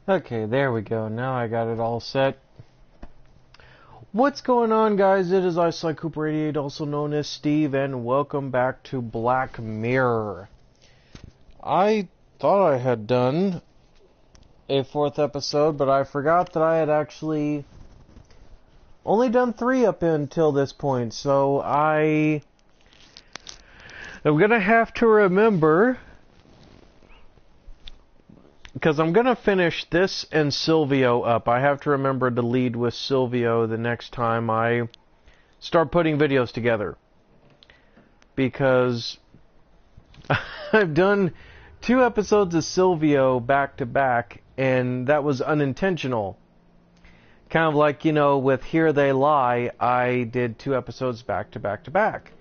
Okay, there we go. Now I got it all set. What's going on, guys? It is iSlyCooper88, also known as Steve, and welcome back to Black Mirror. I thought I had done a fourth episode, but I forgot that I had actually only done 3 up until this point, so I am going to have to remember, because I'm going to finish this and Silvio up. I have to remember to lead with Silvio the next time I start putting videos together. Because I've done 2 episodes of Silvio back to back, and that was unintentional. Kind of like, you know, with Here They Lie, I did 2 episodes back to back to back.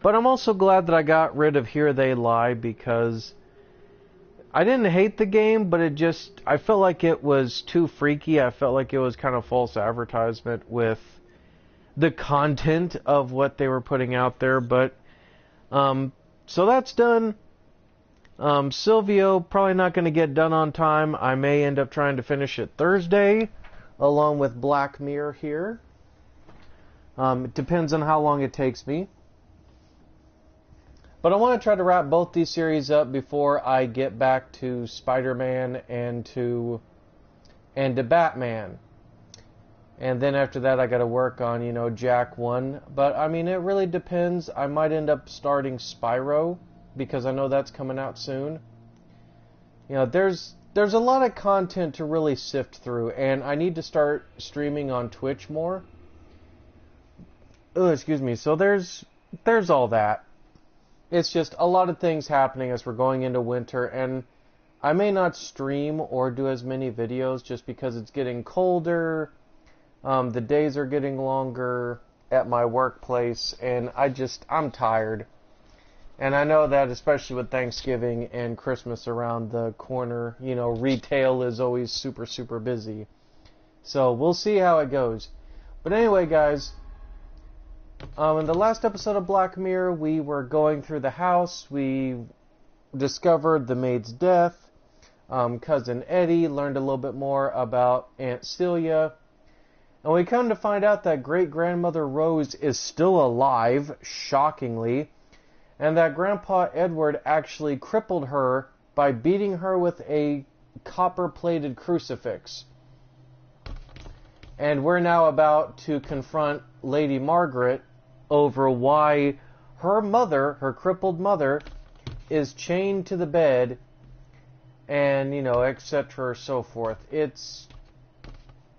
But I'm also glad that I got rid of Here They Lie, because I didn't hate the game, but I felt like it was too freaky. I felt like it was kind of false advertisement with the content of what they were putting out there. But, so that's done. Silvio, probably not going to get done on time. I may end up trying to finish it Thursday, along with Black Mirror here. It depends on how long it takes me. But I want to try to wrap both these series up before I get back to Spider-Man and to Batman. And then after that I got to work on, you know, Jack 1. But I mean, it really depends. I might end up starting Spyro because I know that's coming out soon. You know, there's a lot of content to really sift through, and I need to start streaming on Twitch more. Oh, excuse me. So there's all that. It's just a lot of things happening as we're going into winter, and I may not stream or do as many videos just because it's getting colder, the days are getting longer at my workplace, and I'm tired. And I know that especially with Thanksgiving and Christmas around the corner, you know, retail is always super, super busy. So we'll see how it goes. But anyway, guys, in the last episode of Black Mirror, we were going through the house. We discovered the maid's death. Cousin Eddie learned a little bit more about Aunt Celia. And we come to find out that great-grandmother Rose is still alive, shockingly. And that Grandpa Edward actually crippled her by beating her with a copper-plated crucifix. And we're now about to confront Lady Margaret over why her mother, her crippled mother, is chained to the bed, and, you know, etc. so forth. It's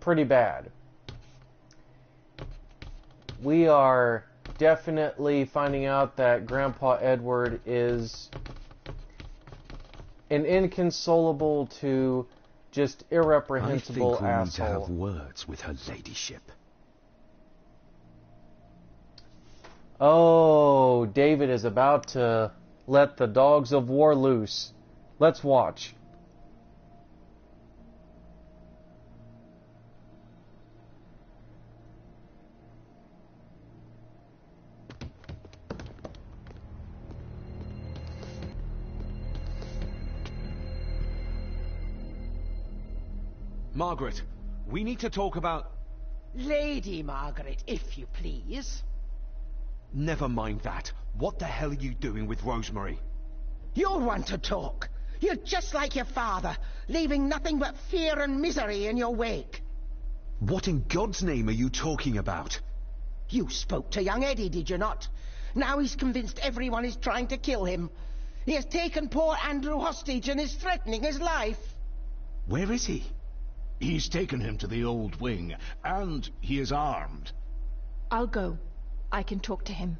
pretty bad. We are definitely finding out that Grandpa Edward is an inconsolable to just irreprehensible asshole. I think we need to have words with her ladyship. Oh, David is about to let the dogs of war loose. Let's watch. Margaret, we need to talk about... Lady Margaret, if you please. Never mind that. What the hell are you doing with Rosemary? You're one to talk. You're just like your father, leaving nothing but fear and misery in your wake. What in God's name are you talking about? You spoke to young Eddie, did you not? Now he's convinced everyone is trying to kill him. He has taken poor Andrew hostage and is threatening his life. Where is he? He's taken him to the old wing, and he is armed. I'll go. I can talk to him.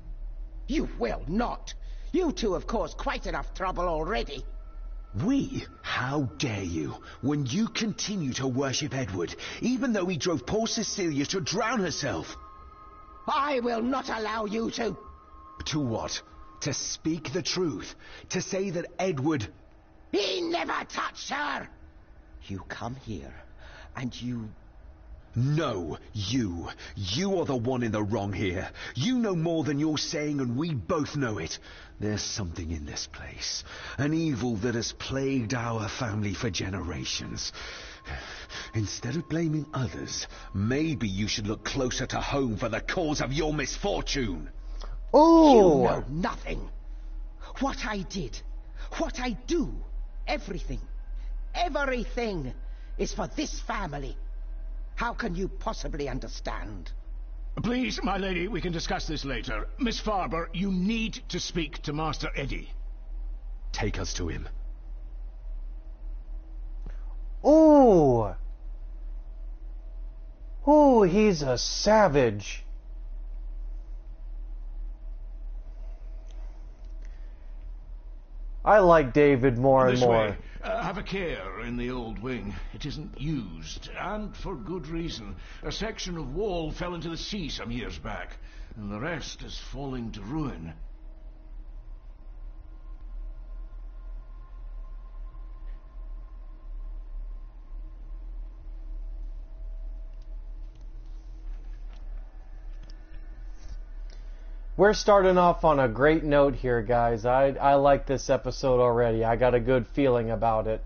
You will not. You two have caused quite enough trouble already. We? How dare you, when you continue to worship Edward, even though he drove poor Cecilia to drown herself? I will not allow you to. To what? To speak the truth? To say that Edward... He never touched her! You come here, and you... No, you. You are the one in the wrong here. You know more than you're saying, and we both know it. There's something in this place. An evil that has plagued our family for generations. Instead of blaming others, maybe you should look closer to home for the cause of your misfortune. Ooh! You know nothing. What I did, what I do, everything is for this family. How can you possibly understand? Please, my lady, we can discuss this later. Miss Farber, you need to speak to Master Eddie. Take us to him. Ooh! Ooh, he's a savage. I like David more and This more. way. Have a care in the old wing. It isn't used, and for good reason. A section of wall fell into the sea some years back, and the rest is falling to ruin. We're starting off on a great note here, guys. I like this episode already. I got a good feeling about it.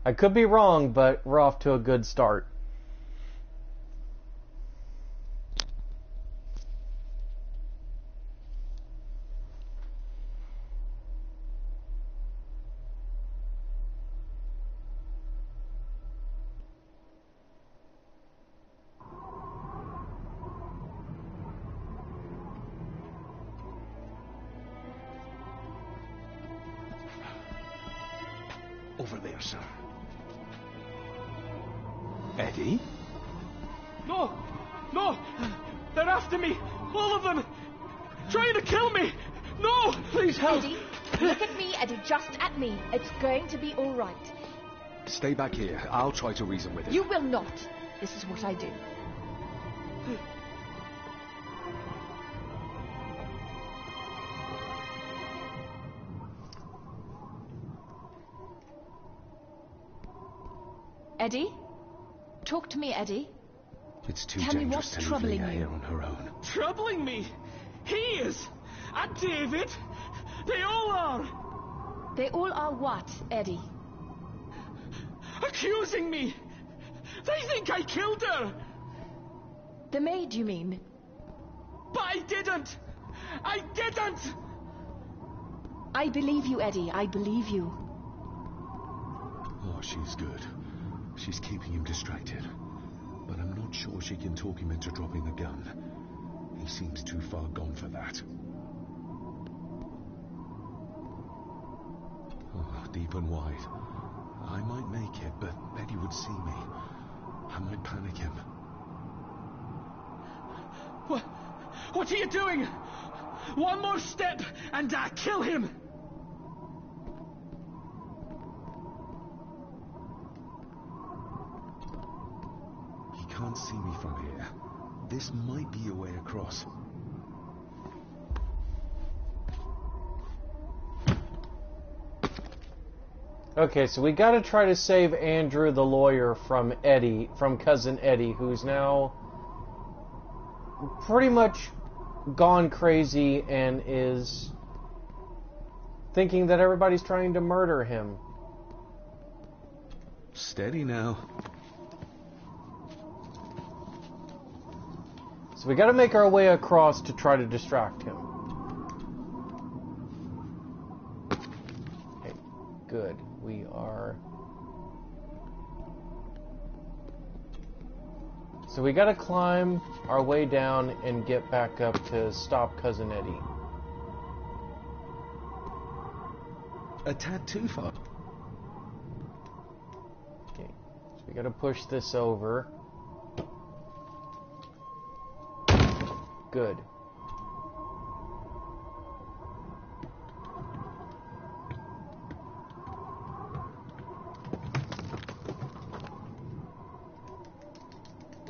I could be wrong, but we're off to a good start. Over there, sir. Eddie? No! No! They're after me! All of them! Trying to kill me! No! Please help! Eddie, look at me, Eddie, just at me. It's going to be all right. Stay back here. I'll try to reason with him. You will not. This is what I do. Eddie? Talk to me, Eddie. It's too Tell me dangerous what's to leave troubling Leah you. here on her own. Troubling me! He is! And David! They all are! They all are what, Eddie? Accusing me! They think I killed her! The maid, you mean? But I didn't! I didn't! I believe you, Eddie. I believe you. Oh, she's good. She's keeping him distracted. But I'm not sure she can talk him into dropping the gun. He seems too far gone for that. Oh, deep and wide. I might make it, but Eddie would see me. I might panic him. What are you doing? One more step and I kill him! He can't see me from here. This might be a way across. Okay, so we gotta try to save Andrew the lawyer from Eddie, from Cousin Eddie, who's now pretty much gone crazy and is thinking that everybody's trying to murder him. Steady now. So we gotta make our way across to try to distract him. Okay, good. We are... So we gotta climb our way down and get back up to stop Cousin Eddie. A tad too far. Okay, so we gotta push this over. Good.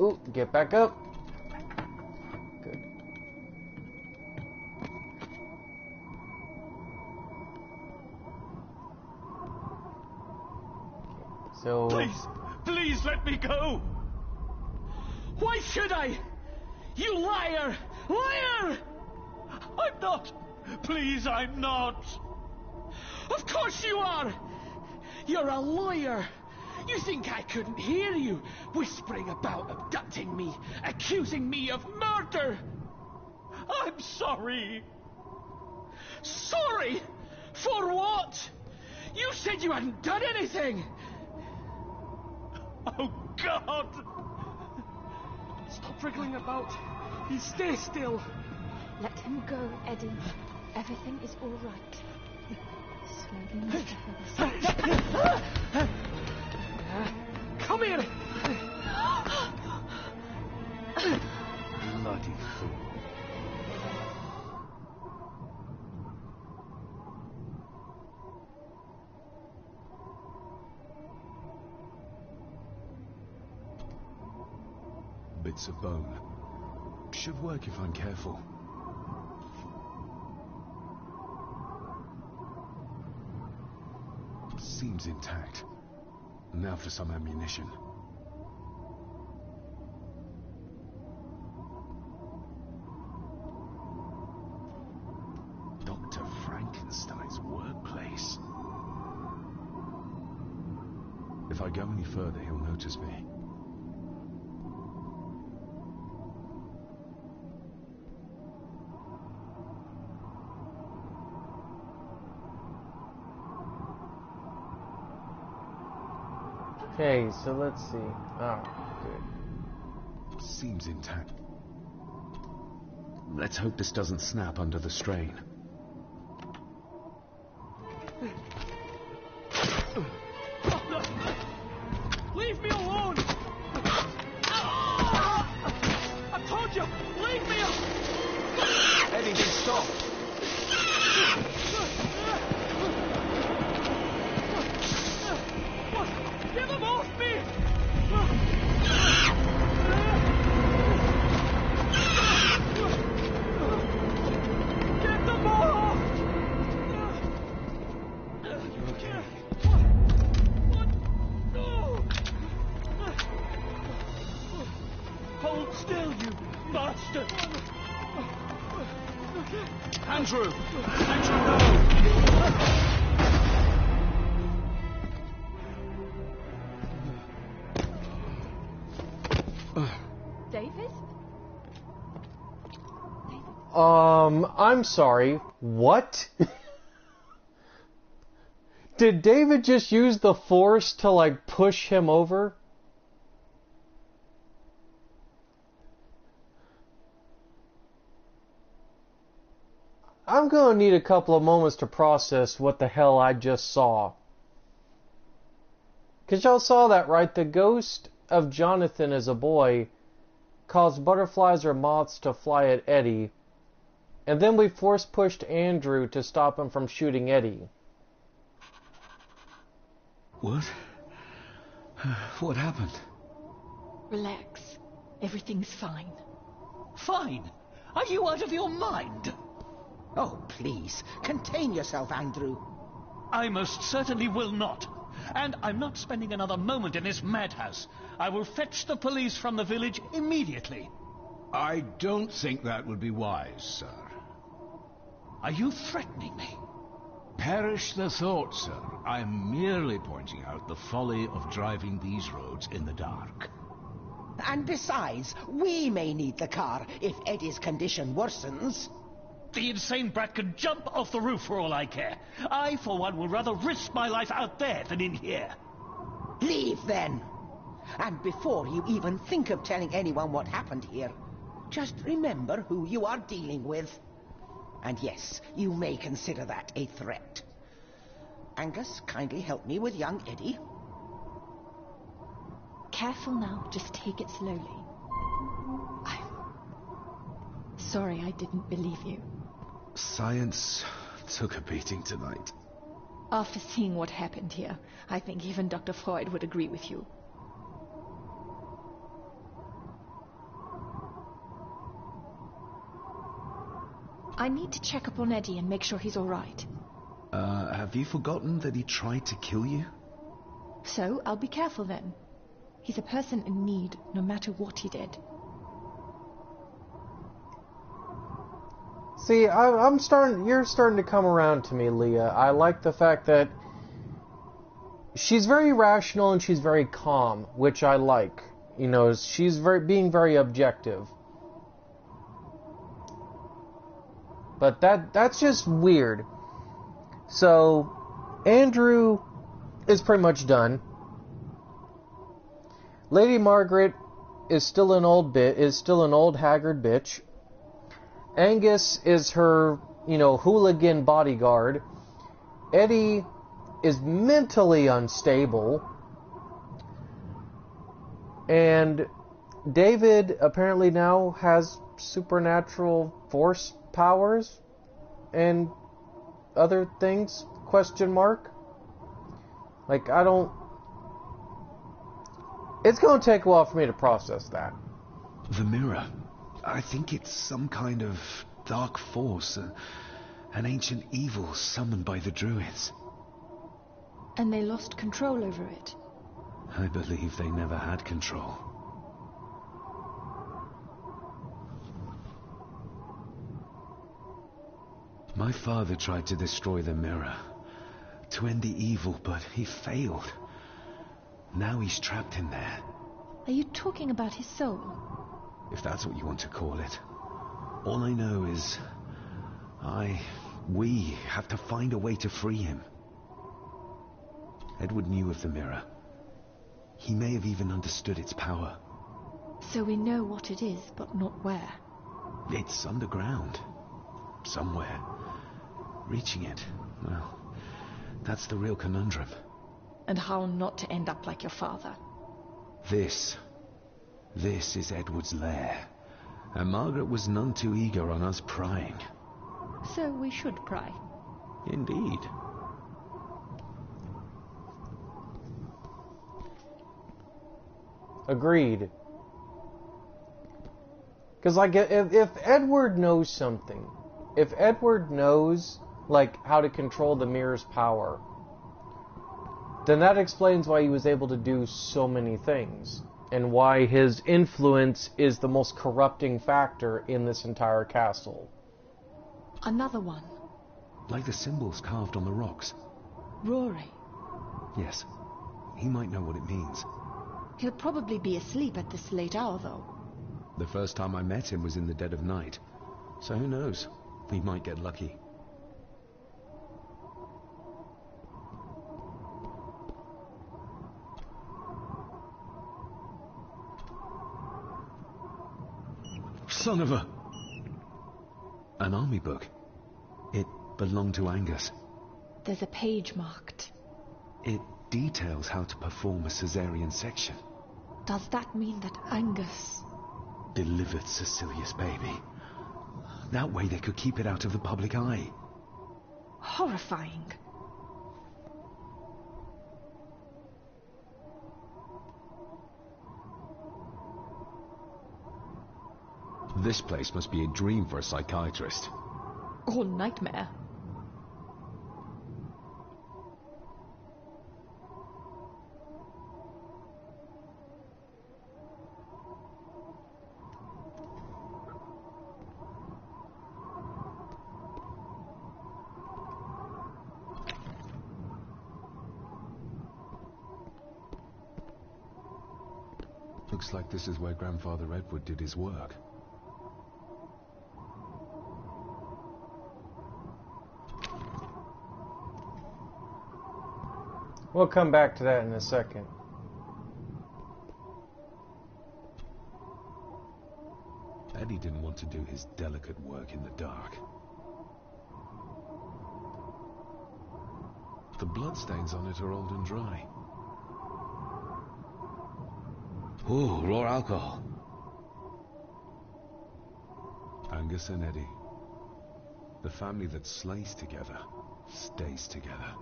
Ooh, get back up. Good. Okay, so... Please let me go! Why should I? You liar! Liar! I'm not! Please, I'm not! Of course you are! You're a lawyer! You think I couldn't hear you whispering about abducting me, accusing me of murder? I'm sorry. Sorry? For what? You said you hadn't done anything. Oh, God. Stop wriggling about. Stay still. Let him go, Eddie. Everything is all right. Slowly move to her side. Come here. Bloody fool. Bits of bone. Should work if I'm careful. Seems intact. Now for some ammunition. Dr. Frankenstein's workplace. If I go any further, he'll notice me. Okay, so let's see. Oh, good. Seems intact. Let's hope this doesn't snap under the strain. Leave me alone! I told you, leave me alone! Eddie, stop! Get them off me! Get them off! You're okay. No! Hold still, you bastard! Andrew! Andrew, no! David? I'm sorry. What? Did David just use the force to, like, push him over? I'm gonna need a couple of moments to process what the hell I just saw. 'Cause y'all saw that, right? The ghost of Jonathan as a boy caused butterflies or moths to fly at Eddie, and then we force-pushed Andrew to stop him from shooting Eddie. What? What happened? Relax. Everything's fine. Fine? Are you out of your mind? Oh, please, contain yourself, Andrew. I most certainly will not. And I'm not spending another moment in this madhouse. I will fetch the police from the village immediately. I don't think that would be wise, sir. Are you threatening me? Perish the thought, sir. I'm merely pointing out the folly of driving these roads in the dark. And besides, we may need the car if Eddie's condition worsens. The insane brat can jump off the roof for all I care. I, for one, will rather risk my life out there than in here. Leave, then. And before you even think of telling anyone what happened here, just remember who you are dealing with. And yes, you may consider that a threat. Angus, kindly help me with young Eddie. Careful now. Just take it slowly. I'm sorry I didn't believe you. Science took a beating tonight. After seeing what happened here, I think even Dr. Freud would agree with you. I need to check up on Eddie and make sure he's all right. Have you forgotten that he tried to kill you? So, I'll be careful then. He's a person in need, no matter what he did. See, you're starting to come around to me, Leah. I like the fact that she's very rational and she's very calm, which I like. You know, she's being very objective. But that's just weird. So Andrew is pretty much done. Lady Margaret is still an old haggard bitch. Angus is her, hooligan bodyguard. Eddie is mentally unstable. And David apparently now has supernatural force powers and other things, ? Like, it's going to take a while for me to process that. The mirror. I think it's some kind of dark force, an ancient evil summoned by the Druids. And they lost control over it. I believe they never had control. My father tried to destroy the mirror, to end the evil, but he failed. Now he's trapped in there. Are you talking about his soul? If that's what you want to call it. All I know is... we have to find a way to free him. Edward knew of the mirror. He may have even understood its power. So we know what it is, but not where. It's underground. Somewhere. Reaching it, well, that's the real conundrum. And how not to end up like your father. This is Edward's lair. And Margaret was none too eager on us prying. So we should pry. Indeed. Agreed. Because, like, if Edward knows something, if Edward knows, like, how to control the mirror's power, then that explains why he was able to do so many things, and why his influence is the most corrupting factor in this entire castle. Another one. Like the symbols carved on the rocks. Rory. Yes. He might know what it means. He'll probably be asleep at this late hour, though. The first time I met him was in the dead of night. So who knows? We might get lucky. Son of a... An army book. It belonged to Angus. There's a page marked. It details how to perform a cesarean section. Does that mean that Angus... delivered Cecilia's baby? That way they could keep it out of the public eye. Horrifying. This place must be a dream for a psychiatrist. Or nightmare. Looks like this is where Grandfather Edward did his work. We'll come back to that in a second. Eddie didn't want to do his delicate work in the dark. The bloodstains on it are old and dry. Ooh, raw alcohol. Angus and Eddie. The family that slays together, stays together.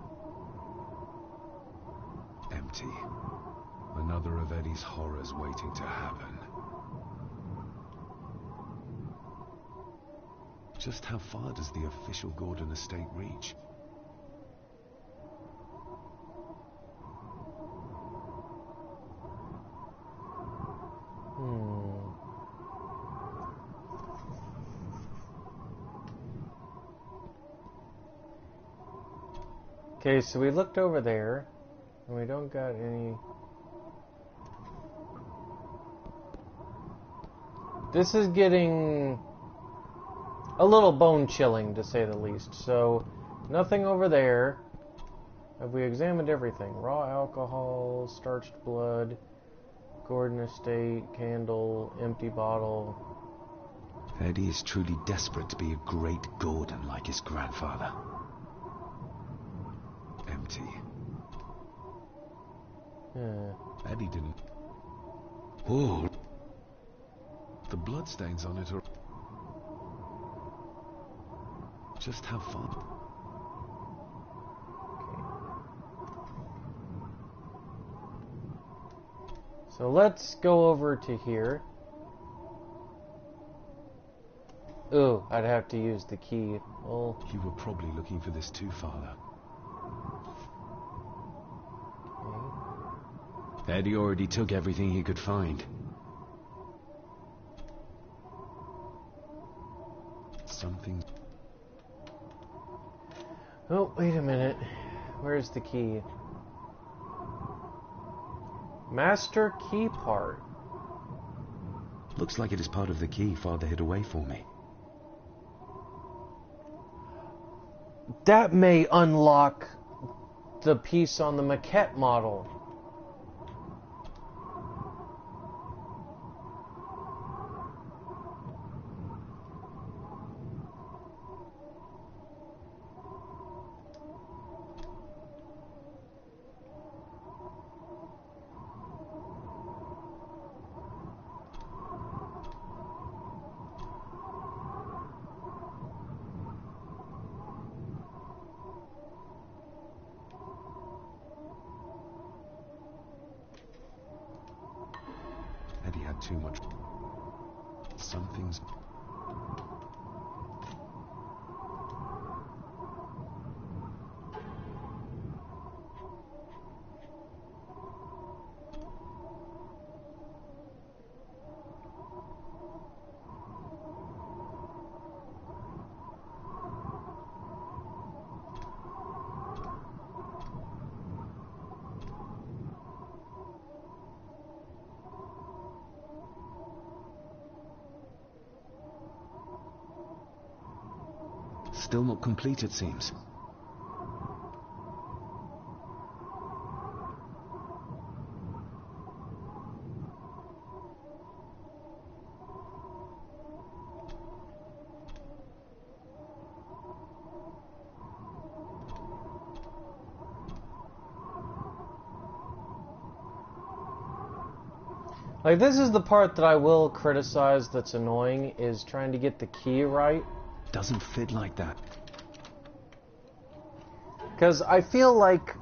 Empty. Another of Eddie's horrors waiting to happen. Just how far does the official Gordon estate reach? Okay, so we looked over there. And we don't got any... This is getting a little bone-chilling, to say the least. So, nothing over there. Have we examined everything? Raw alcohol, starched blood, Gordon Estate, candle, empty bottle. Eddie is truly desperate to be a great Gordon like his grandfather. Empty. Yeah. Eddie didn't... Oh! The bloodstains on it are... Just how far? So let's go over to here. Ooh, I'd have to use the key. Well, You were probably looking for this too, Father. okay. Eddie already took everything he could find. Something... Oh, wait a minute. Where's the key? Master key part. Looks like it is part of the key Father hid away for me. That may unlock the piece on the maquette model. Eddie had too much... Something's... Still not complete, it seems. Like, this is the part that I will criticize that's annoying, is trying to get the key right. Doesn't fit like that. Because I feel like,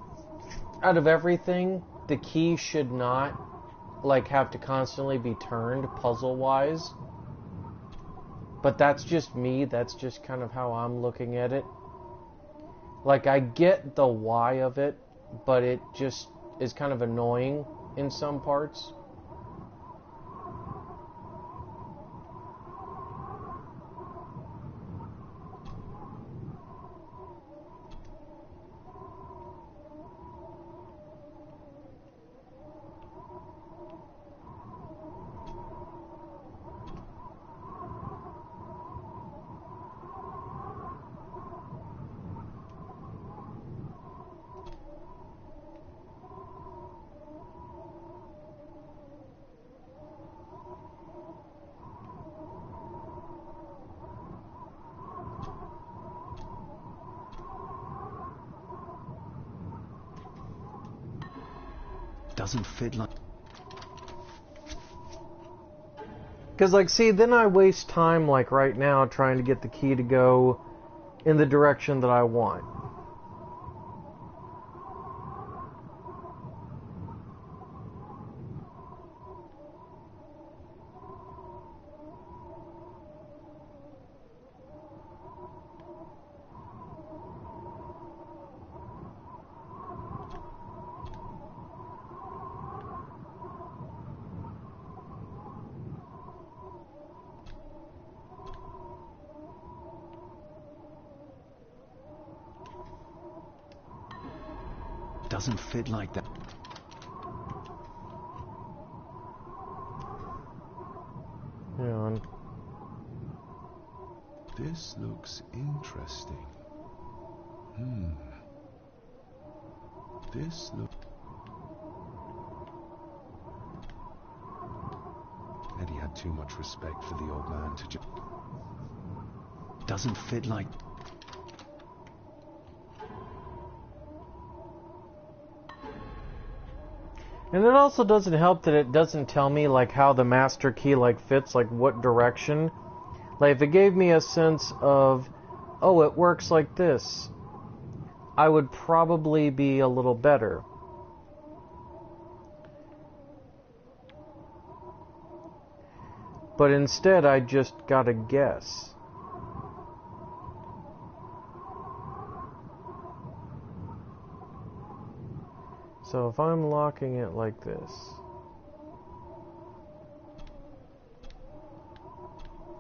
out of everything, the key should not, like, have to constantly be turned puzzle-wise. But that's just me, that's just kind of how I'm looking at it. Like, I get the why of it, but it just is kind of annoying in some parts. Doesn't fit like... Because, like, see, then I waste time, like, right now trying to get the key to go in the direction that I want. Doesn't fit like that. Hang on. This looks interesting. This looks... Eddie had too much respect for the old man to just... Doesn't fit like... And it also doesn't help that it doesn't tell me like how the master key like fits, like what direction. Like if it gave me a sense of, oh, it works like this, I would probably be a little better. But instead I just gotta guess. So if I'm locking it like this,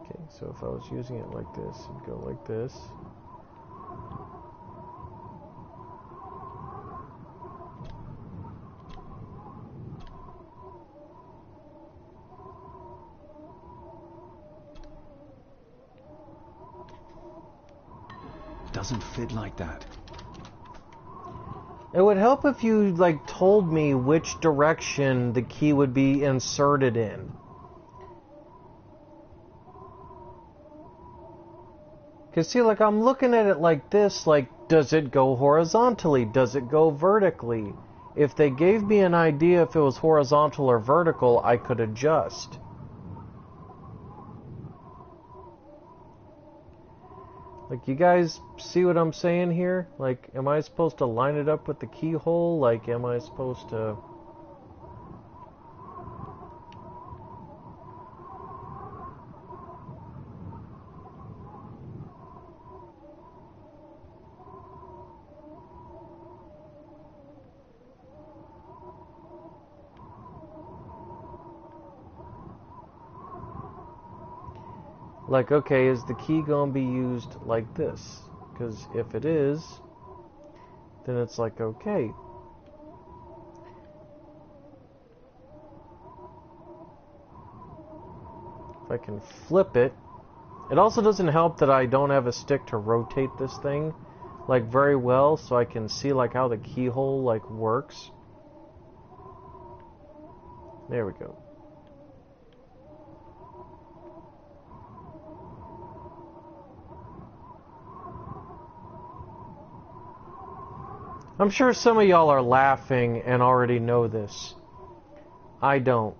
okay, so if I was using it like this, it'd go like this. Doesn't fit like that. It would help if you like told me which direction the key would be inserted in. Cause see, like I'm looking at it like this, like does it go horizontally? Does it go vertically? If they gave me an idea if it was horizontal or vertical, I could adjust. Like, you guys see what I'm saying here? Like, am I supposed to line it up with the keyhole? Like, am I supposed to... Like, okay, is the key going to be used like this? Because if it is, then it's like, okay. If I can flip it. It also doesn't help that I don't have a stick to rotate this thing, like, very well, so I can see, like, how the keyhole, like, works. There we go. I'm sure some of y'all are laughing and already know this. I don't.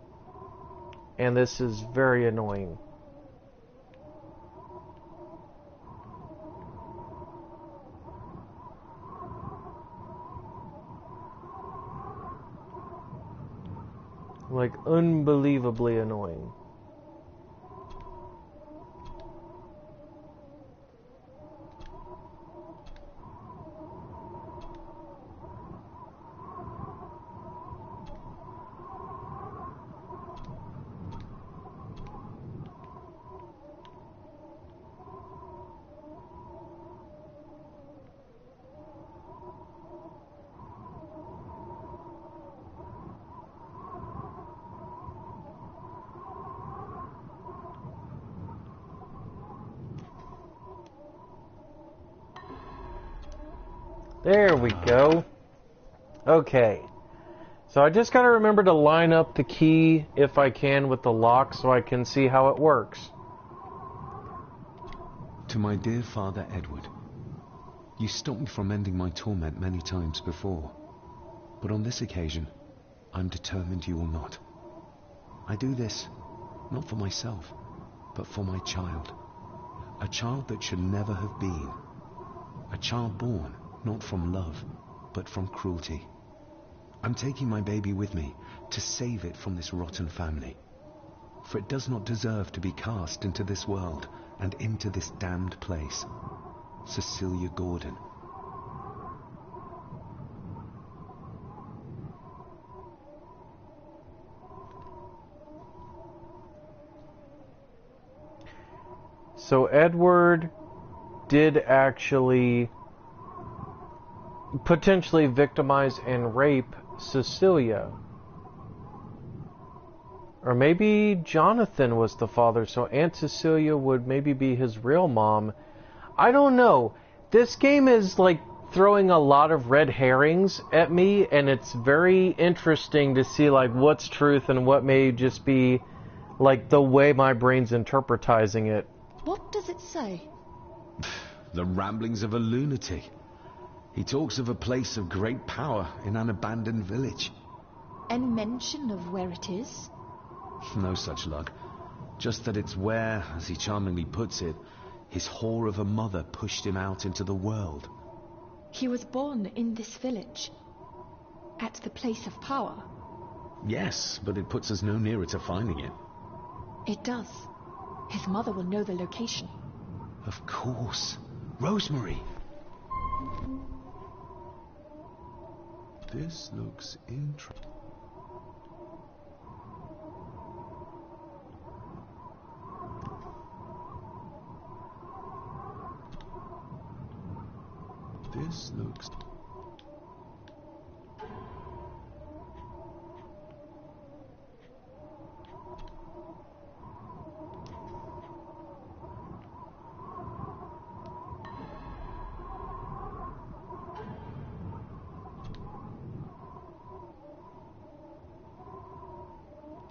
And this is very annoying. Like, unbelievably annoying. There we go. Okay. So I just gotta remember to line up the key, if I can, with the lock so I can see how it works. To my dear Father Edward, you stopped me from ending my torment many times before, but on this occasion, I'm determined you will not. I do this, not for myself, but for my child. A child that should never have been. A child born, not from love, but from cruelty. I'm taking my baby with me to save it from this rotten family. For it does not deserve to be cast into this world and into this damned place. Cecilia Gordon. So Edward did actually potentially victimize and rape Cecilia. Or maybe Jonathan was the father, so Aunt Cecilia would maybe be his real mom. I don't know. This game is like throwing a lot of red herrings at me, and it's very interesting to see like what's truth and what may just be like the way my brain's interpretizing it. What does it say? The ramblings of a lunatic. He talks of a place of great power in an abandoned village. Any mention of where it is? No such luck. Just that it's where, as he charmingly puts it, his whore of a mother pushed him out into the world. He was born in this village, at the place of power. Yes, but it puts us no nearer to finding it. It does. His mother will know the location. Of course. Rosemary! This looks interesting. This looks...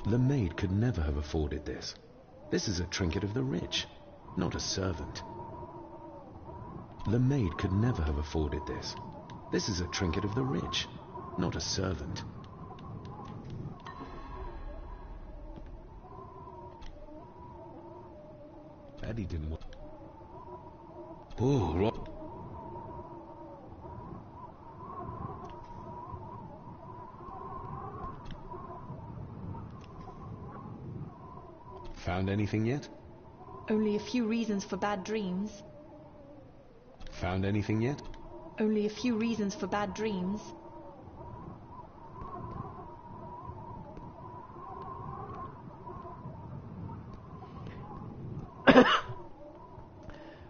The maid could never have afforded this. This is a trinket of the rich, not a servant. The maid could never have afforded this. This is a trinket of the rich, not a servant. Eddie didn't want... Oh, Found anything yet? Only a few reasons for bad dreams. Found anything yet? Only a few reasons for bad dreams.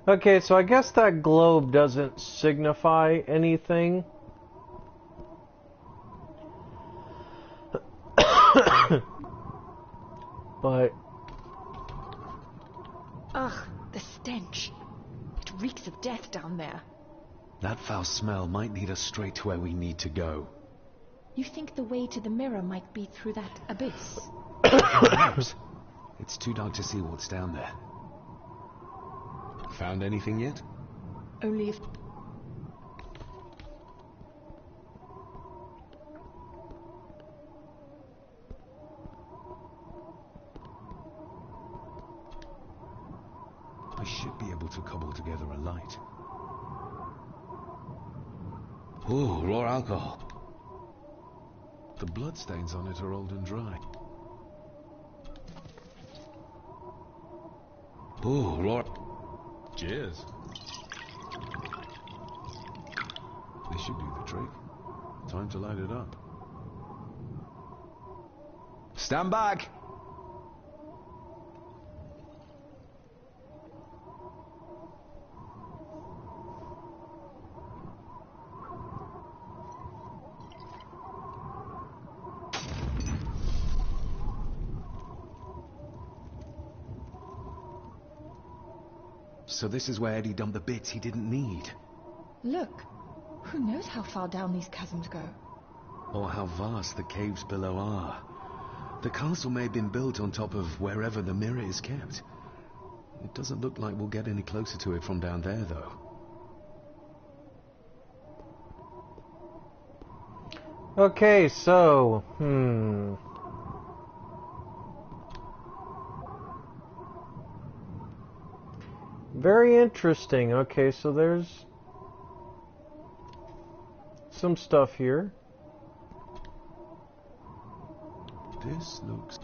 Okay, so I guess that globe doesn't signify anything. But... Ugh, the stench. It reeks of death down there. That foul smell might lead us straight to where we need to go. You think the way to the mirror might be through that abyss? Perhaps. It's too dark to see what's down there. Found anything yet? Only if... I should be able to cobble together a light. Ooh, raw alcohol. The bloodstains on it are old and dry. Ooh, raw... Cheers. This should do the trick. Time to light it up. Stand back! So this is where Eddie dumped the bits he didn't need. Look, who knows how far down these chasms go? Or how vast the caves below are. The castle may have been built on top of wherever the mirror is kept. It doesn't look like we'll get any closer to it from down there, though. Okay, so... Very interesting. Okay, so there's some stuff here. This looks...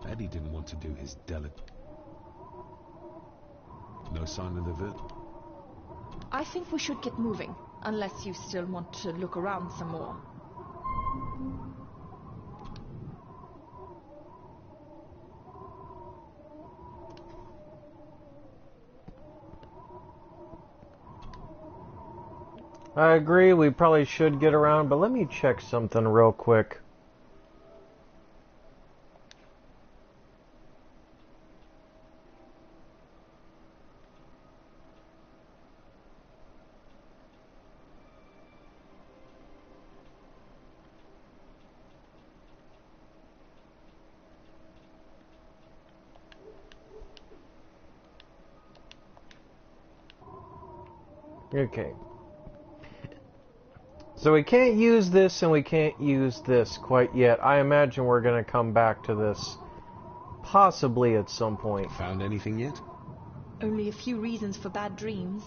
Eddie didn't want to do his delicate... No sign of the villain. I think we should get moving, unless you still want to look around some more. I agree, we probably should get around, but let me check something real quick. Okay. So we can't use this and we can't use this quite yet. I imagine we're going to come back to this possibly at some point. Found anything yet? Only a few reasons for bad dreams.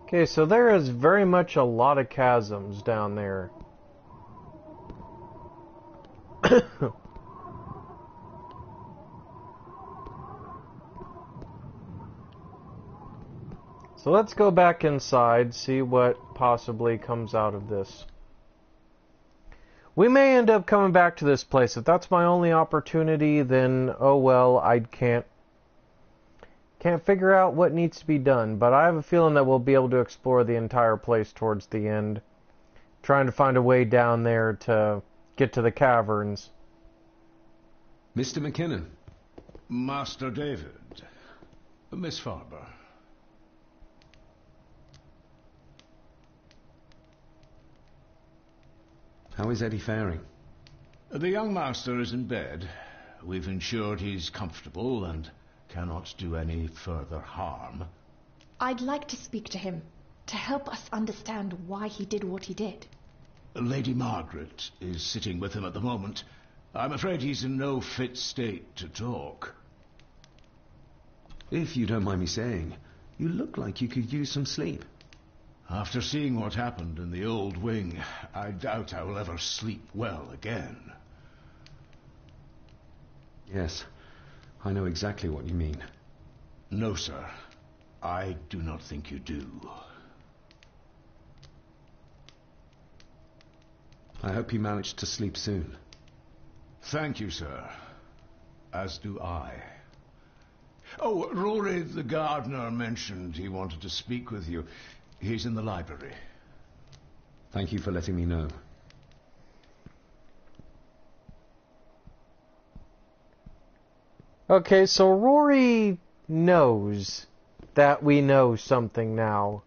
Okay, so there is very much a lot of chasms down there. So let's go back inside, see what possibly comes out of this. We may end up coming back to this place. If that's my only opportunity, then oh well, I can't figure out what needs to be done. But I have a feeling that we'll be able to explore the entire place towards the end, trying to find a way down there to get to the caverns. Mr. McKinnon. Master David. Miss Farber. How is Eddie faring? The young master is in bed. We've ensured he's comfortable and cannot do any further harm. I'd like to speak to him, to help us understand why he did what he did. Lady Margaret is sitting with him at the moment. I'm afraid he's in no fit state to talk. If you don't mind me saying, you look like you could use some sleep. After seeing what happened in the old wing, I doubt I will ever sleep well again. Yes, I know exactly what you mean. No, sir. I do not think you do. I hope you manage to sleep soon. Thank you, sir. As do I. Oh, Rory the gardener mentioned he wanted to speak with you. He's in the library. Thank you for letting me know. Okay, so Rory knows that we know something now.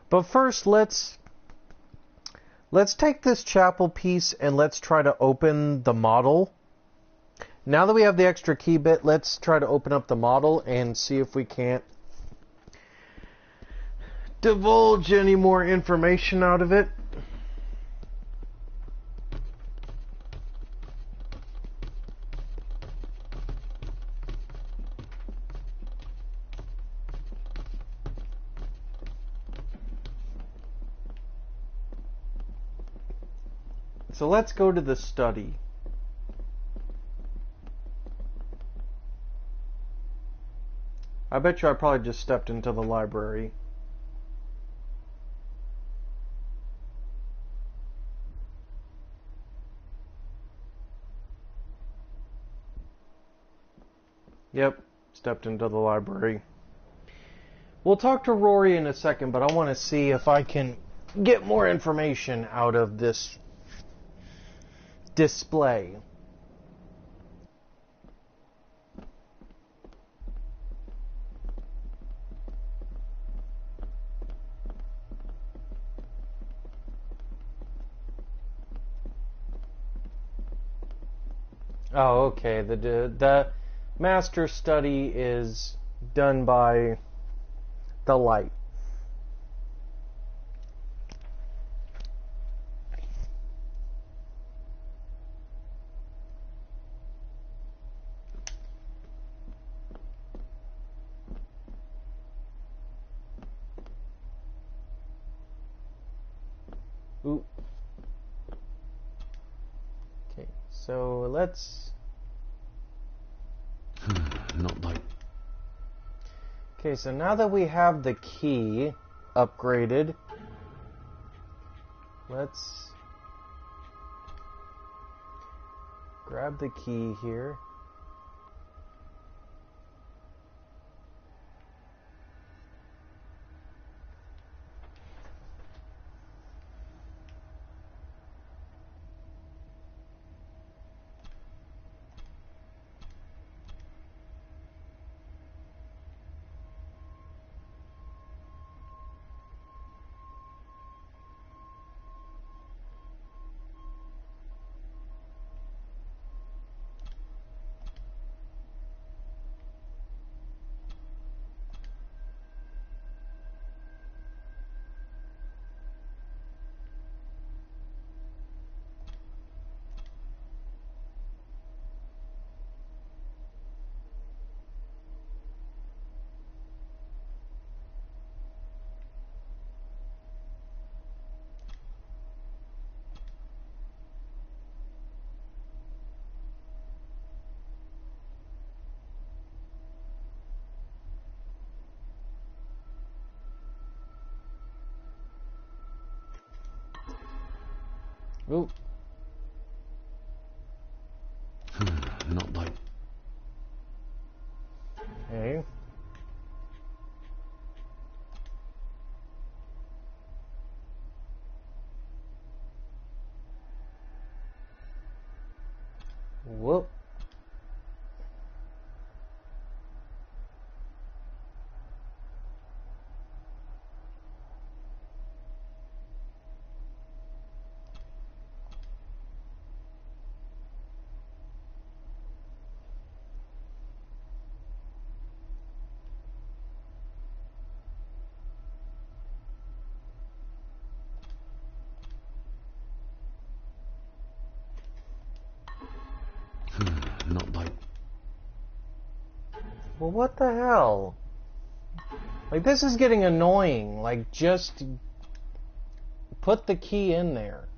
But first, let's take this chapel piece and let's try to open the model. Now that we have the extra key bit, let's try to open up the model and see if we can't divulge any more information out of it. So let's go to the study. I bet you I probably just stepped into the library. Yep, stepped into the library. We'll talk to Rory in a second, but I want to see if I can get more information out of this display. Oh, okay. The master study is done by the light. Ooh. Okay, so let's... Not like... Okay, so now that we have the key upgraded, let's grab the key here. Ooh. Not like... Okay. Whoop. Not like... Well, what the hell? Like, this is getting annoying. Like, just put the key in there.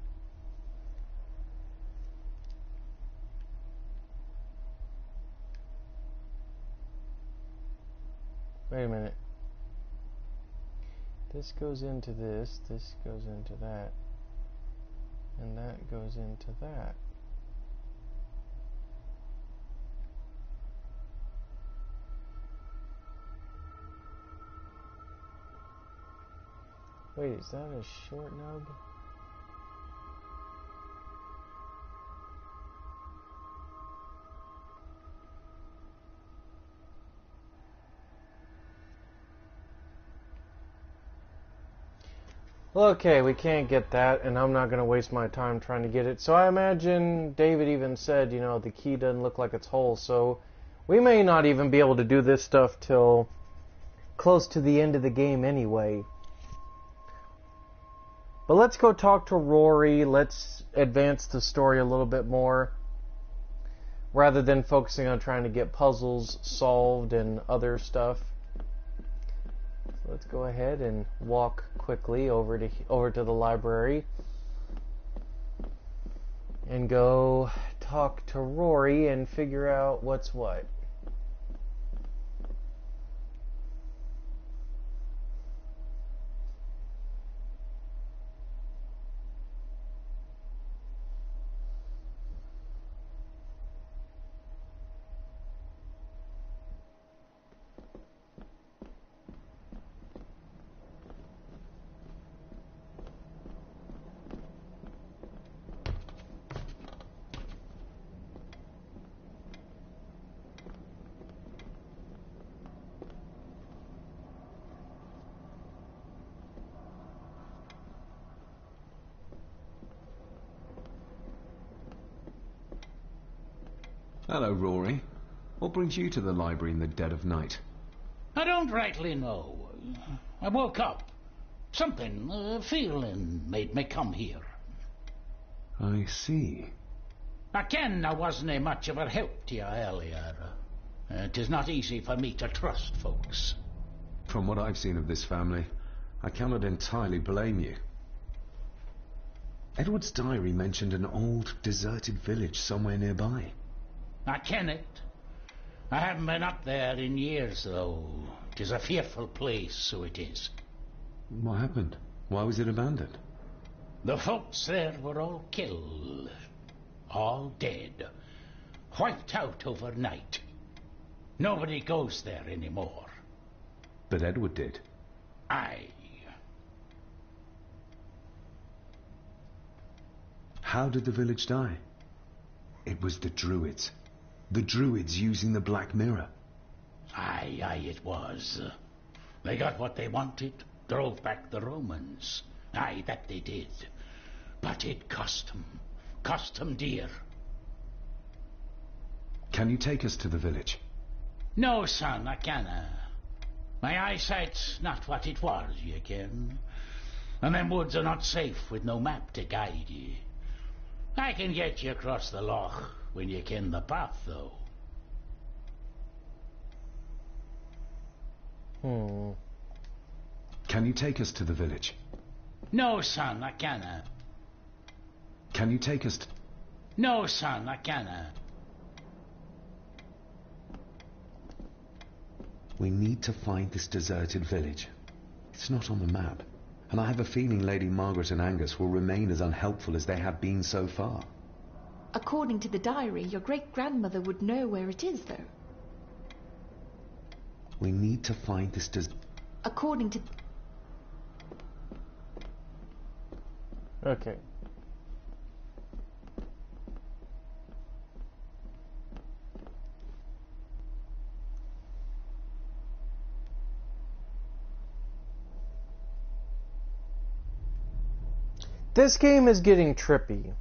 Wait a minute. This goes into this goes into that, and that goes into that. Wait, is that a short nug? Okay, we can't get that, and I'm not going to waste my time trying to get it. So I imagine David even said, you know, the key doesn't look like it's whole, so we may not even be able to do this stuff till close to the end of the game anyway. But let's go talk to Rory. Let's advance the story a little bit more, rather than focusing on trying to get puzzles solved and other stuff. So let's go ahead and walk quickly over to the library and go talk to Rory and figure out what's what. Hello, Rory. What brings you to the library in the dead of night? I don't rightly know. I woke up. Something, a feeling, made me come here. I see. I ken I wasn't much of a help to you earlier. It is not easy for me to trust folks. From what I've seen of this family, I cannot entirely blame you. Edward's diary mentioned an old, deserted village somewhere nearby. I ken it. I haven't been up there in years, though. It is a fearful place, so it is. What happened? Why was it abandoned? The folks there were all killed. All dead. Wiped out overnight. Nobody goes there anymore. But Edward did. Aye. How did the village die? It was the Druids. The Druids using the Black Mirror. Aye, it was. They got what they wanted, drove back the Romans. Aye, that they did. But it cost them dear. Can you take us to the village? No, son, I canna. My eyesight's not what it was, ye ken. And them woods are not safe with no map to guide ye. I can get you across the loch when you ken the path, though. Can you take us to the village? No, son, I canna. Can you take us to... No, son, I canna. We need to find this deserted village. It's not on the map. And I have a feeling Lady Margaret and Angus will remain as unhelpful as they have been so far. According to the diary, your great-grandmother would know where it is, though. We need to find this According to... Okay. This game is getting trippy.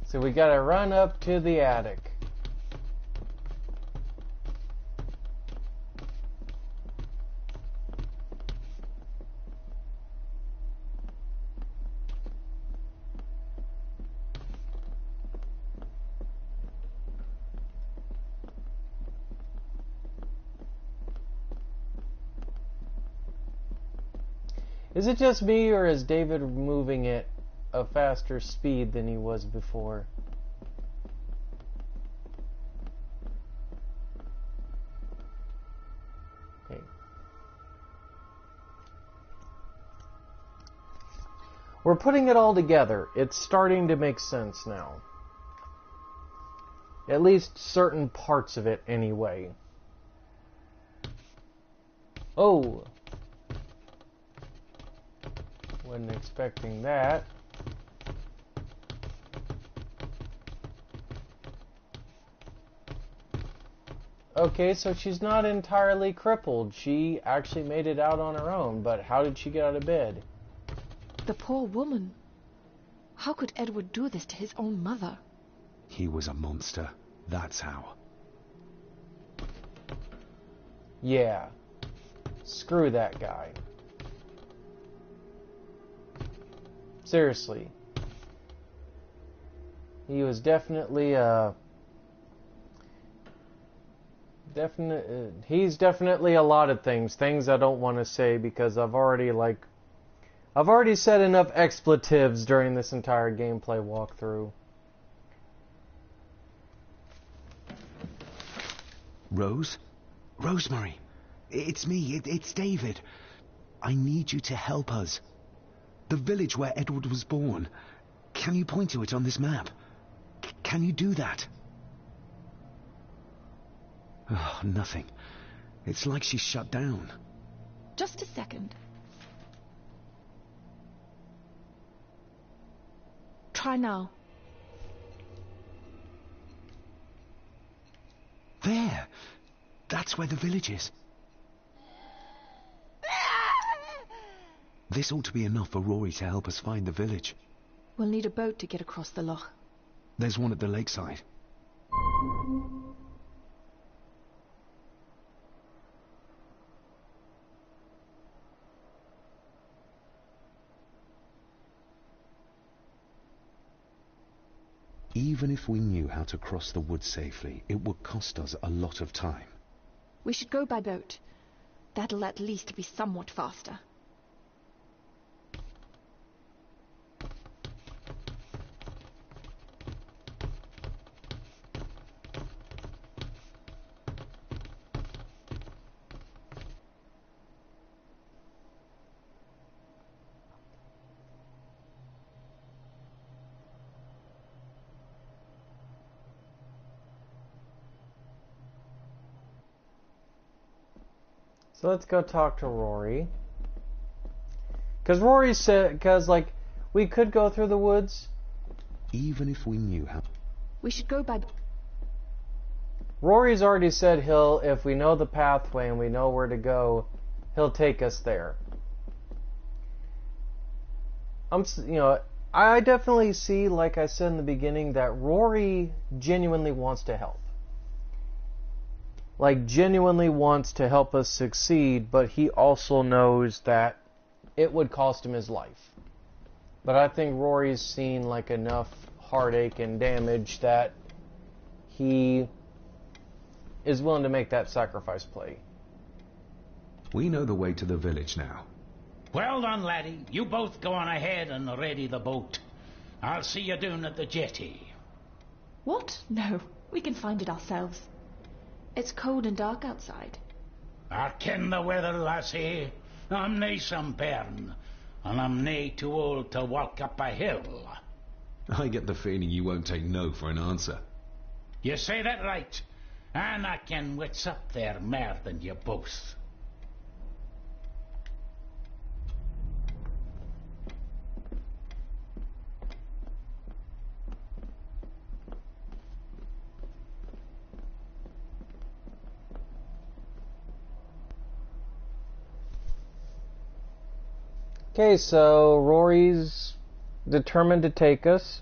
So we gotta run up to the attic. Is it just me, or is David moving at a faster speed than he was before? Okay. We're putting it all together. It's starting to make sense now. At least certain parts of it, anyway. Oh! Wasn't expecting that. Okay, so she's not entirely crippled. She actually made it out on her own, but how did she get out of bed? The poor woman. How could Edward do this to his own mother? He was a monster. That's how. Yeah. Screw that guy. Seriously. He was definitely he's definitely a lot of things I don't want to say because I've already said enough expletives during this entire gameplay walkthrough. Rose? Rosemary, it's me, it's David. I need you to help us. The village where Edward was born. Can you point to it on this map? Can you do that? Oh, nothing. It's like she's shut down. Just a second. Try now. There! That's where the village is. This ought to be enough for Rory to help us find the village. We'll need a boat to get across the loch. There's one at the lakeside. Even if we knew how to cross the woods safely, it would cost us a lot of time. We should go by boat. That'll at least be somewhat faster. So let's go talk to Rory. Because Rory said, like, we could go through the woods. Even if we knew how. We should go by... Rory's already said if we know the pathway and we know where to go, he'll take us there. I definitely see, like I said in the beginning, that Rory genuinely wants to help. Like, genuinely wants to help us succeed, but he also knows that it would cost him his life. But I think Rory's seen, like, enough heartache and damage that he is willing to make that sacrifice play. We know the way to the village now. Well done, laddie. You both go on ahead and ready the boat. I'll see you down at the jetty. What? No, we can find it ourselves. It's cold and dark outside. I ken the weather, lassie. I'm nae some bairn, and I'm nae too old to walk up a hill. I get the feeling you won't take no for an answer. You say that right, and I ken what's up there mair than you both. Okay, so Rory's determined to take us.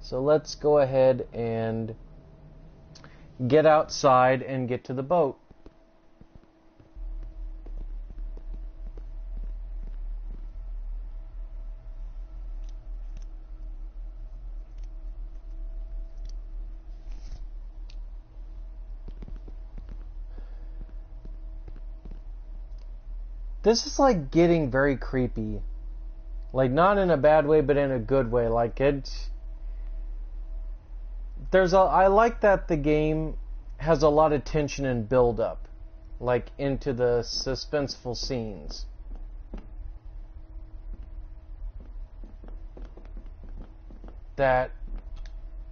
So let's go ahead and get outside and get to the boat. This is like getting very creepy. Like, not in a bad way, but in a good way. Like, I like that the game has a lot of tension and build up, like, into the suspenseful scenes. That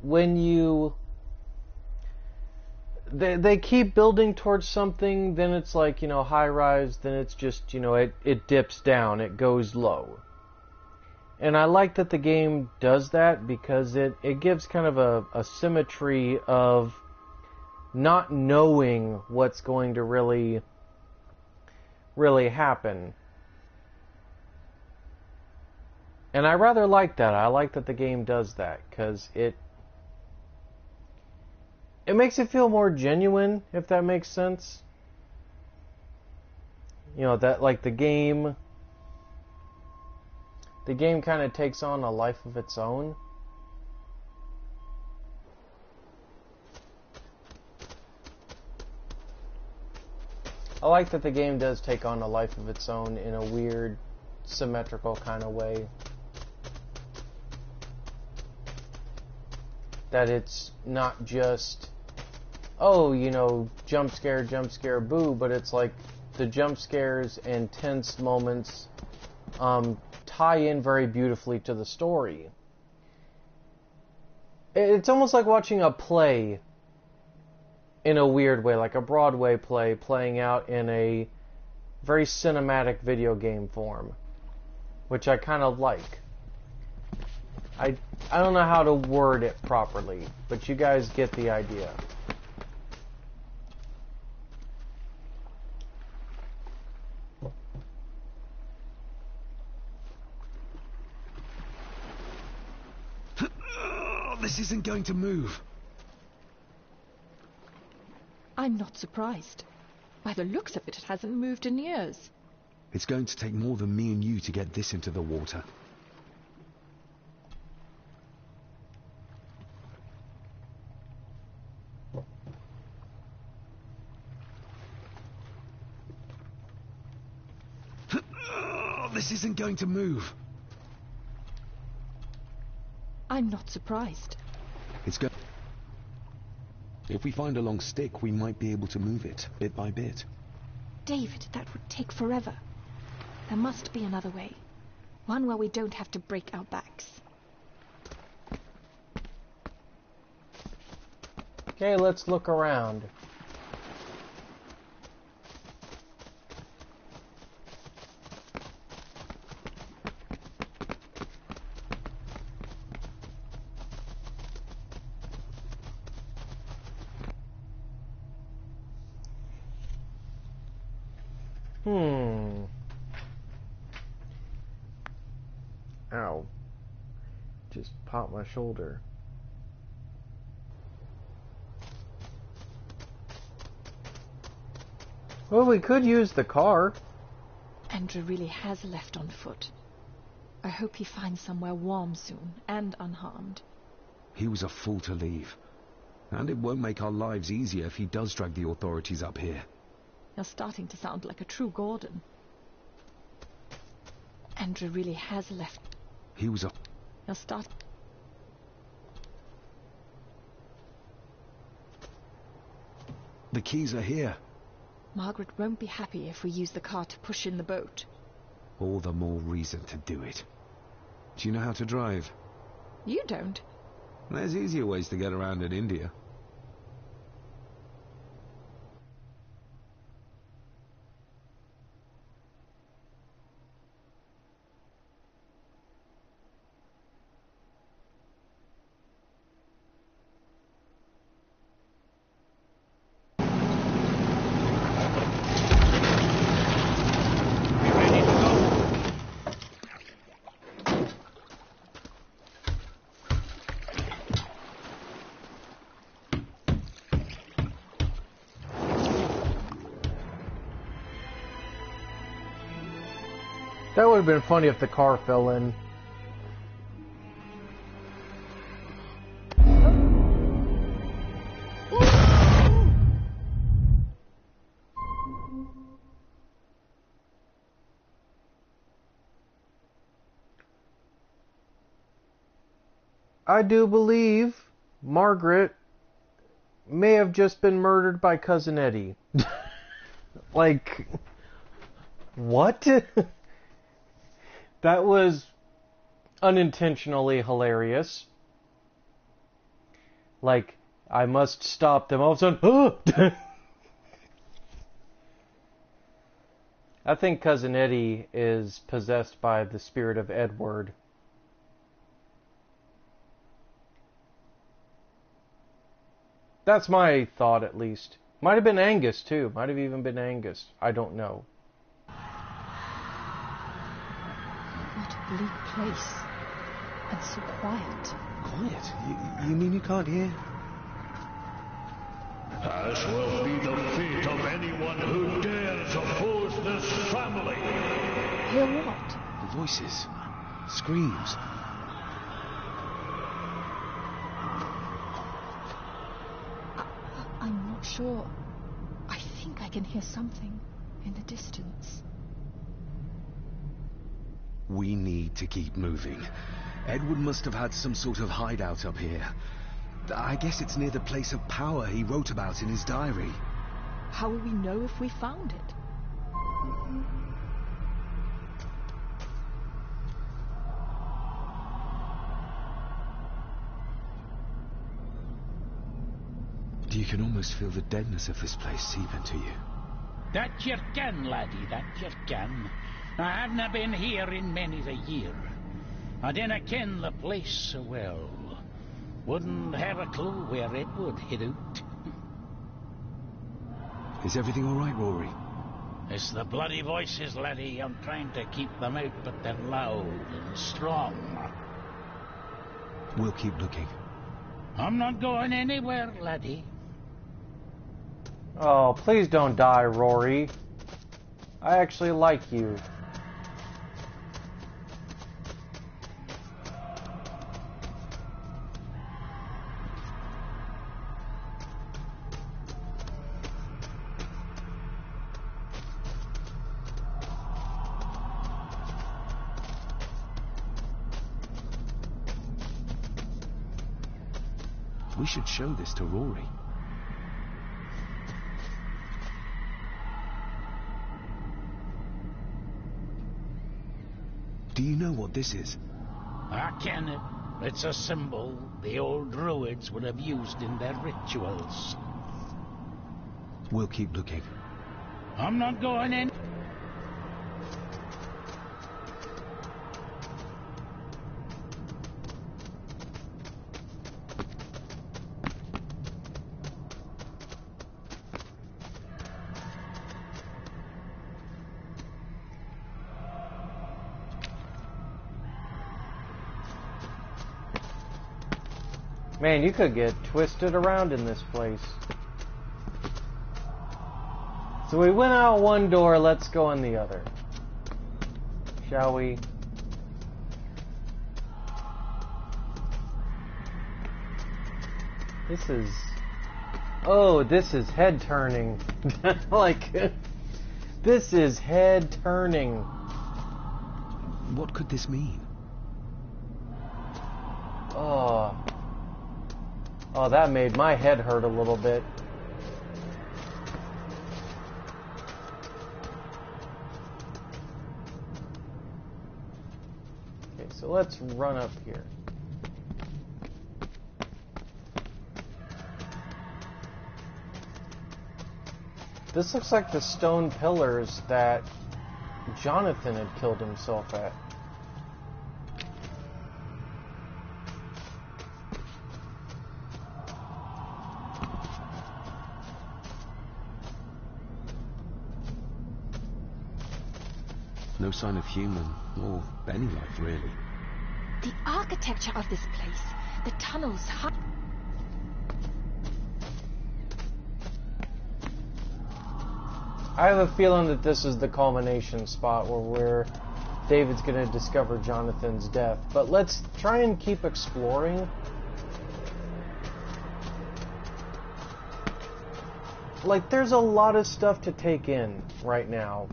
when you they keep building towards something, then it's like, high rise, then it's just, it dips down, it goes low. And I like that the game does that because it gives kind of a symmetry of not knowing what's going to really happen. And I rather like that. I like that the game does that because it makes it feel more genuine, if that makes sense. That, like, the game kind of takes on a life of its own. I like that the game does take on a life of its own in a weird, symmetrical kind of way. That it's not just, jump scare, boo, but it's like the jump scares and tense moments tie in very beautifully to the story. It's almost like watching a play in a weird way, like a Broadway play playing out in a very cinematic video game form, which I kind of like. I don't know how to word it properly, but you guys get the idea. This isn't going to move. I'm not surprised. By the looks of it, it hasn't moved in years. It's going to take more than me and you to get this into the water. This isn't going to move. I'm not surprised. It's go. If we find a long stick, we might be able to move it, bit by bit. David, that would take forever. There must be another way. One where we don't have to break our backs. Okay, let's look around. Ow. Just popped my shoulder. Well, we could use the car. Andrew really has left on foot. I hope he finds somewhere warm soon, and unharmed. He was a fool to leave. And it won't make our lives easier if he does drag the authorities up here. You're starting to sound like a true Gordon. Andrew really has left. He was a... You're starting... The keys are here. Margaret won't be happy if we use the car to push in the boat. All the more reason to do it. Do you know how to drive? You don't. There's easier ways to get around in India. That would have been funny if the car fell in. I do believe Margaret may have just been murdered by Cousin Eddie. Like, what? That was unintentionally hilarious. Like, I must stop them. All of a sudden, I think Cousin Eddie is possessed by the spirit of Edward. That's my thought, at least. Might have been Angus, too. Might have even been Angus. I don't know. What a bleak place. And so quiet. Quiet? You mean you can't hear? As will be the fate of anyone who dares oppose this family. Hear what? The voices. Screams. I'm not sure. I think I can hear something in the distance. We need to keep moving. Edward must have had some sort of hideout up here. I guess it's near the place of power he wrote about in his diary. How will we know if we found it? You can almost feel the deadness of this place seep into you. That you can, laddie, that you can. I haven't been here in many a year. I dinna ken the place so well. Wouldn't have a clue where Edward hid out. Is everything all right, Rory? It's the bloody voices, laddie. I'm trying to keep them out, but they're loud and strong. We'll keep looking. I'm not going anywhere, laddie. Oh, please don't die, Rory. I actually like you. We should show this to Rory. Do you know what this is? I ken it. It's a symbol the old druids would have used in their rituals. We'll keep looking. I'm not going in. Man, you could get twisted around in this place. So we went out one door, let's go in the other. Shall we? This is... Oh, this is head turning. Like, this is head turning. What could this mean? Oh. Oh, that made my head hurt a little bit. Okay, so let's run up here. This looks like the stone pillars that Jonathan had killed himself at. No sign of human or any life, really. The architecture of this place, the tunnels... I have a feeling that this is the culmination spot where David's going to discover Jonathan's death. But let's try and keep exploring. Like, there's a lot of stuff to take in right now.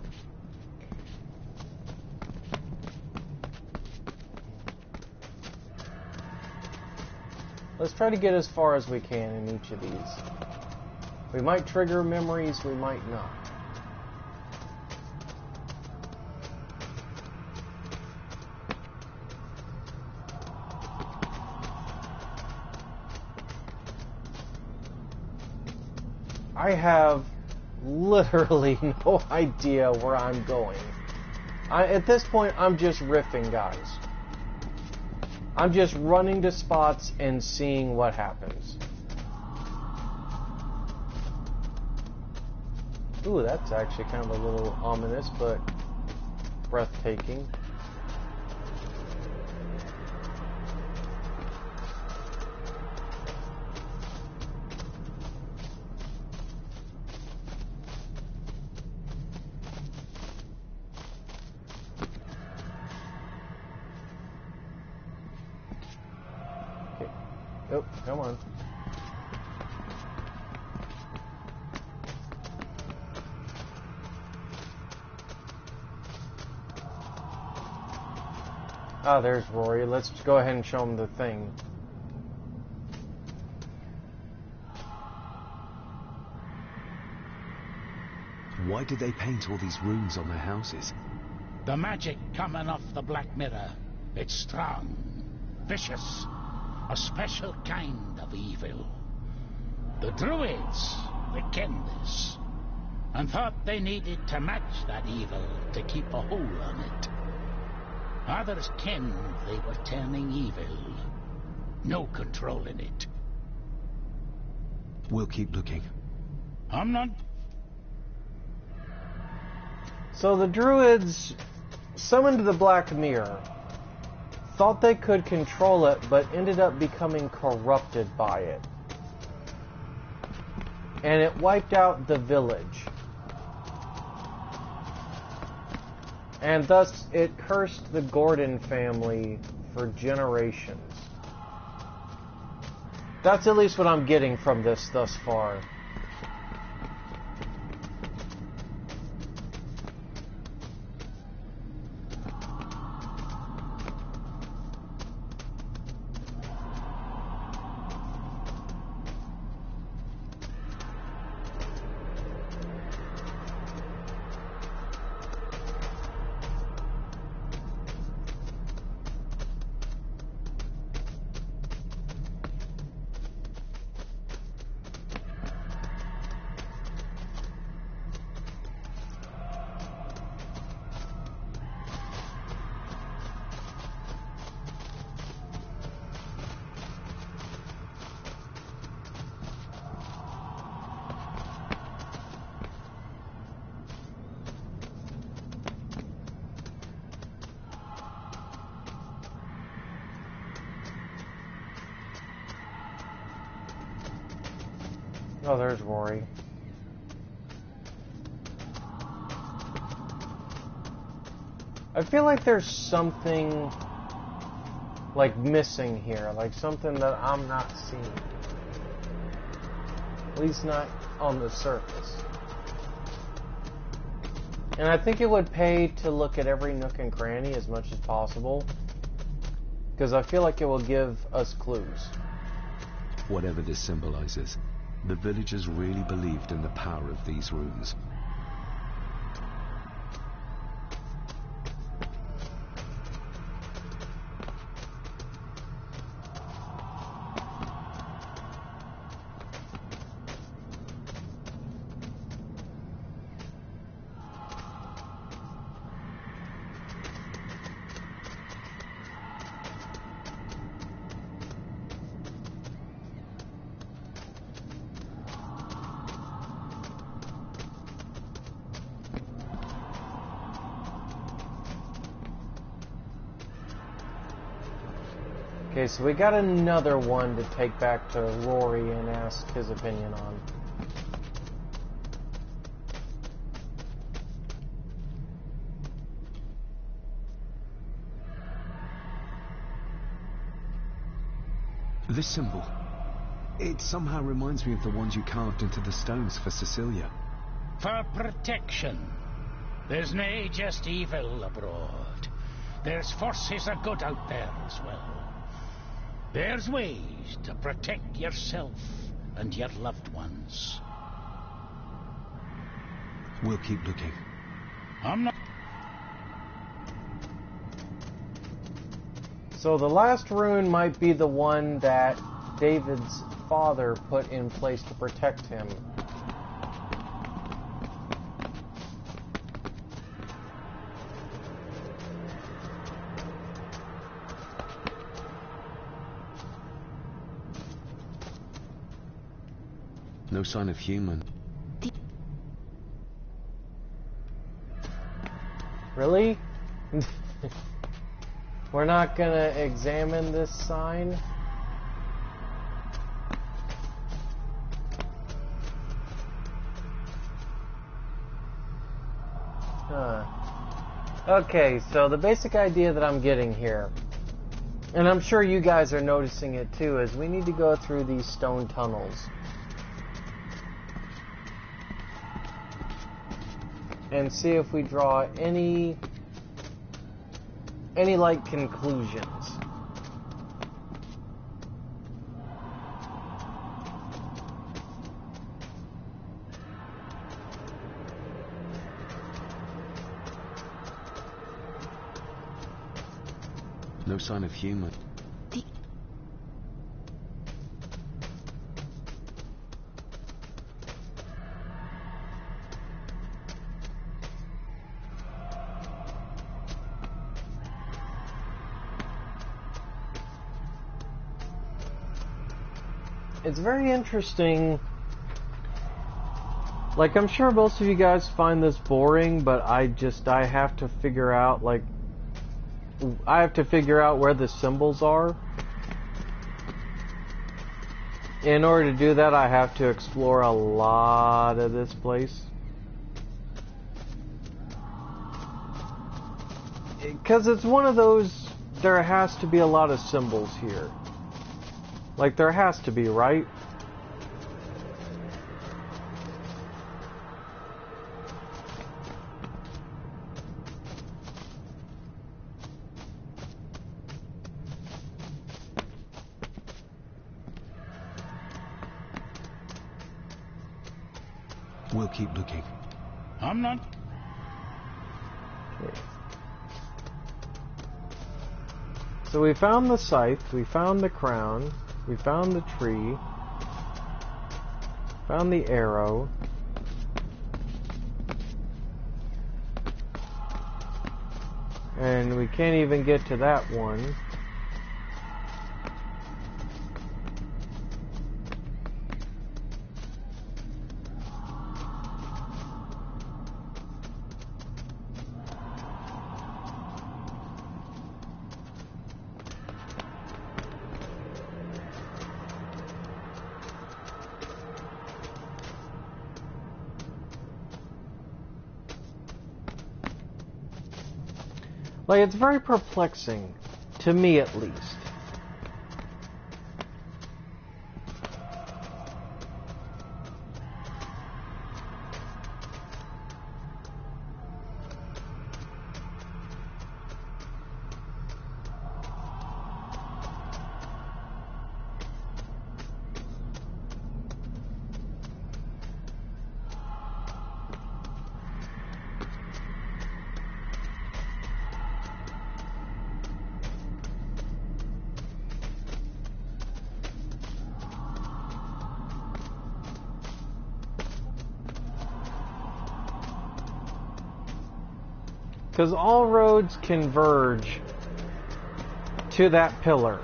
Let's try to get as far as we can in each of these. We might trigger memories, we might not. I have literally no idea where I'm going. At this point, I'm just riffing, guys. I'm just running to spots and seeing what happens. Ooh, that's actually kind of a little ominous, but breathtaking. Oh, come on. Ah, there's Rory. Let's go ahead and show him the thing. Why did they paint all these runes on their houses? The magic coming off the Black Mirror. It's strong, vicious, a special kind of evil. The Druids, they ken this, and thought they needed to match that evil to keep a hold on it. Others kenned they were turning evil. No controlling it. We'll keep looking. I'm not... So the Druids summoned the Black Mirror, thought they could control it, but ended up becoming corrupted by it. And it wiped out the village. And thus it cursed the Gordon family for generations. That's at least what I'm getting from this thus far. Oh, there's Rory. I feel like there's something like missing here, like something that I'm not seeing. At least not on the surface. And I think it would pay to look at every nook and cranny as much as possible, because I feel like it will give us clues. Whatever this symbolizes, the villagers really believed in the power of these runes. Okay, so we got another one to take back to Rory and ask his opinion on. This symbol, it somehow reminds me of the ones you carved into the stones for Cecilia. For protection. There's nae just evil abroad. There's forces of good out there as well. There's ways to protect yourself and your loved ones. We'll keep looking. I'm not... So the last rune might be the one that David's father put in place to protect him. No sign of human. Really? We're not gonna examine this sign? Huh. Okay, so the basic idea that I'm getting here, and I'm sure you guys are noticing it too, is we need to go through these stone tunnels. And see if we draw any like conclusions. No sign of human. It's very interesting. Like, I'm sure most of you guys find this boring, but I have to figure out, like, I have to figure out where the symbols are. In order to do that, I have to explore a lot of this place. Because it's one of those, there has to be a lot of symbols here. Like, there has to be, right? We'll keep looking. I'm not... So we found the scythe, we found the crown, we found the tree, found the arrow, and we can't even get to that one. Like, it's very perplexing. To me, at least. Because all roads converge to that pillar.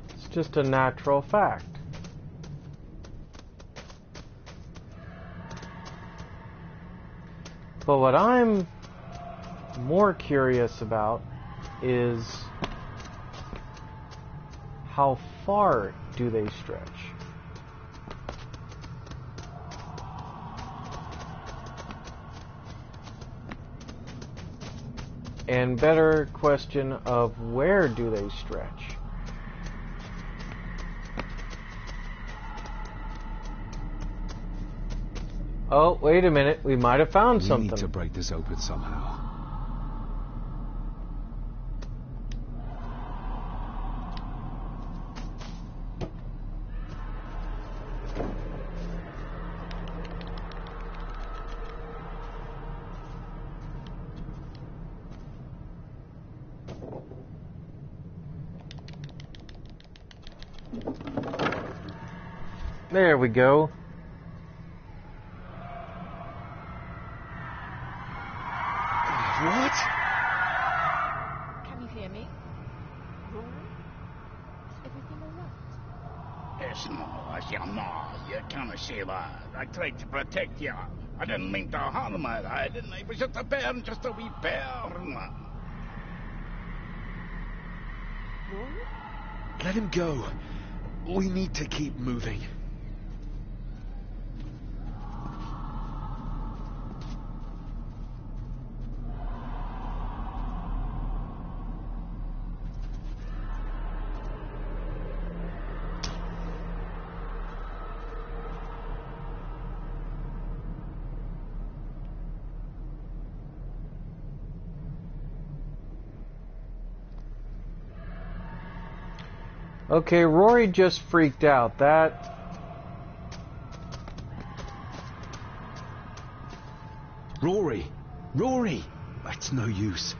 It's just a natural fact. But what I'm more curious about is how far do they stretch? And better question of where do they stretch? Oh, wait a minute. We might have found something. We need to break this open somehow. There we go. What? Can you hear me? Rory? Is everything alright? Yes, no, you can't say that. I tried to protect you. I didn't mean to harm you. I didn't. It was just a bear, just a wee bear. Rory? Let him go. We need to keep moving. Okay, Rory just freaked out. That... Rory! Rory! That's no use.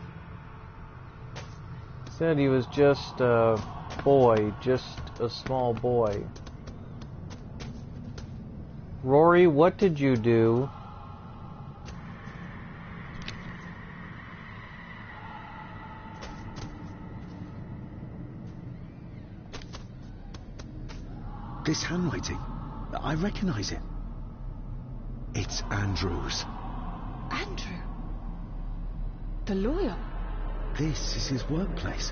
Said he was just a boy, just a small boy. Rory, what did you do? This handwriting, I recognize it. It's Andrew's. Andrew? The lawyer? This is his workplace.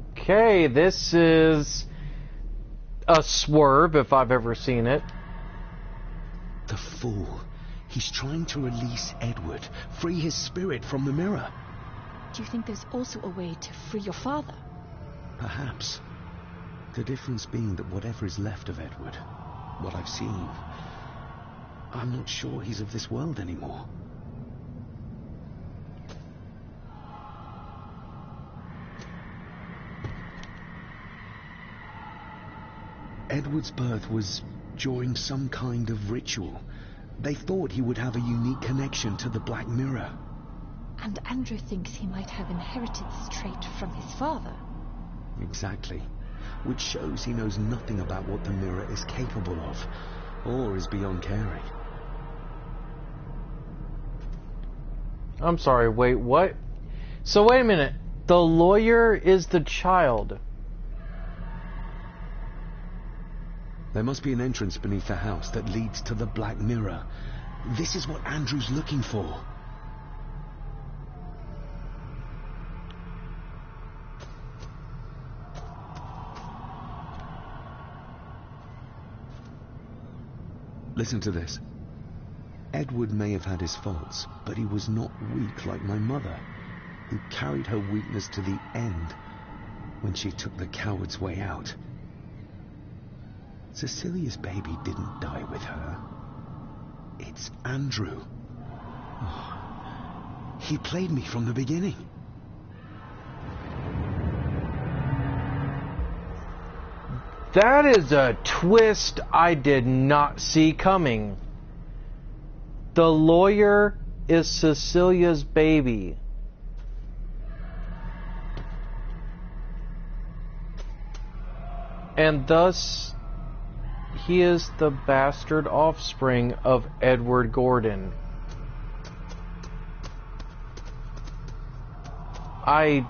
Okay, this is a swerve if I've ever seen it. The fool. He's trying to release Edward, free his spirit from the mirror. Do you think there's also a way to free your father? Perhaps. The difference being that whatever is left of Edward, what I've seen, I'm not sure he's of this world anymore. Edward's birth was during some kind of ritual. They thought he would have a unique connection to the Black Mirror. And Andrew thinks he might have inherited this trait from his father. Exactly. Which shows he knows nothing about what the mirror is capable of, or is beyond caring. I'm sorry, wait, what? So wait a minute. The lawyer is the child. There must be an entrance beneath the house that leads to the Black Mirror. This is what Andrew's looking for. Listen to this. Edward may have had his faults, but he was not weak like my mother, who carried her weakness to the end when she took the coward's way out. Cecilia's baby didn't die with her. It's Andrew. Oh, he played me from the beginning. That is a twist I did not see coming. The lawyer is Cecilia's baby. And thus, he is the bastard offspring of Edward Gordon. I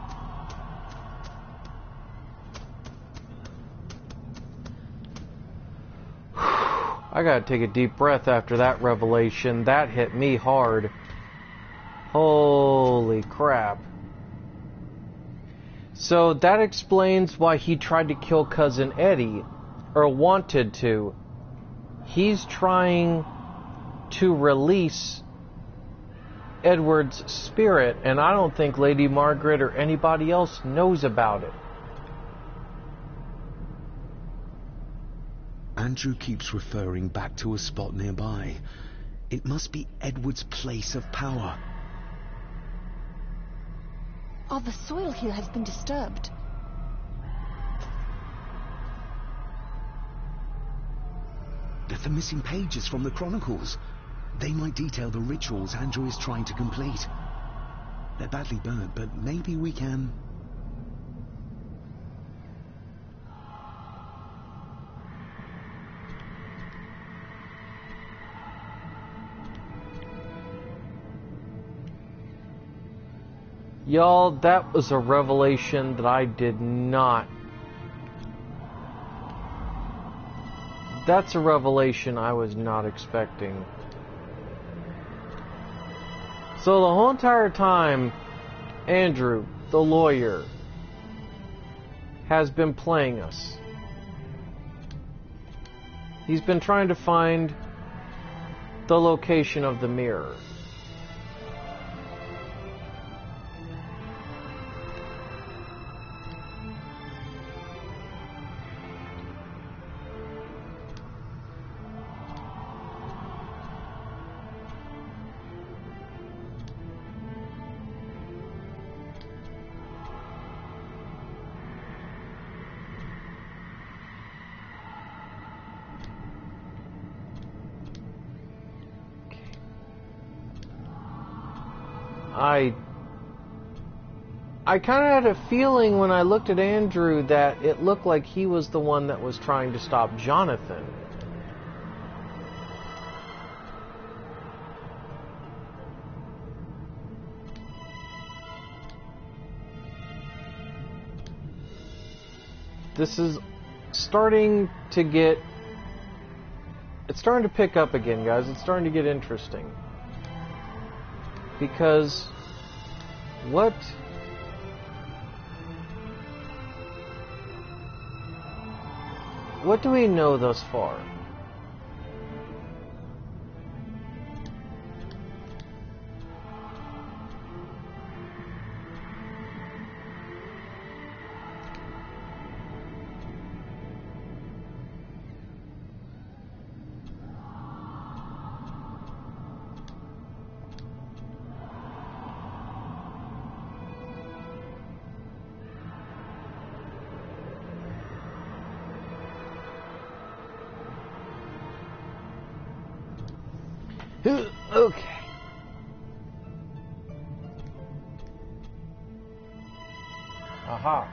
gotta take a deep breath after that revelation. That hit me hard. Holy crap. So that explains why he tried to kill Cousin Eddie, or wanted to. He's trying to release Edward's spirit, and I don't think Lady Margaret or anybody else knows about it. Andrew keeps referring back to a spot nearby. It must be Edward's place of power. Oh, the soil here has been disturbed. The missing pages from the Chronicles. They might detail the rituals Andrew is trying to complete. They're badly burnt, but maybe we can... Y'all, that was a revelation that I did not... That's a revelation I was not expecting. So the whole entire time, Andrew, the lawyer, has been playing us. He's been trying to find the location of the mirror. I kind of had a feeling when I looked at Andrew that it looked like he was the one that was trying to stop Jonathan. This is starting to get... It's starting to pick up again, guys. It's starting to get interesting. Because... What do we know thus far? Okay. Aha.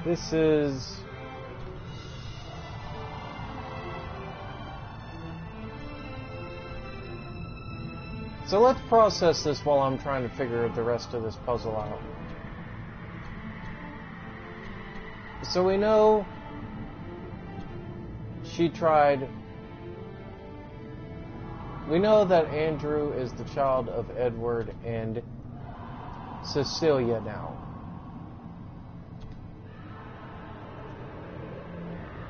This is... So let's process this while I'm trying to figure the rest of this puzzle out. So we know she tried we know that Andrew is the child of Edward and Cecilia now.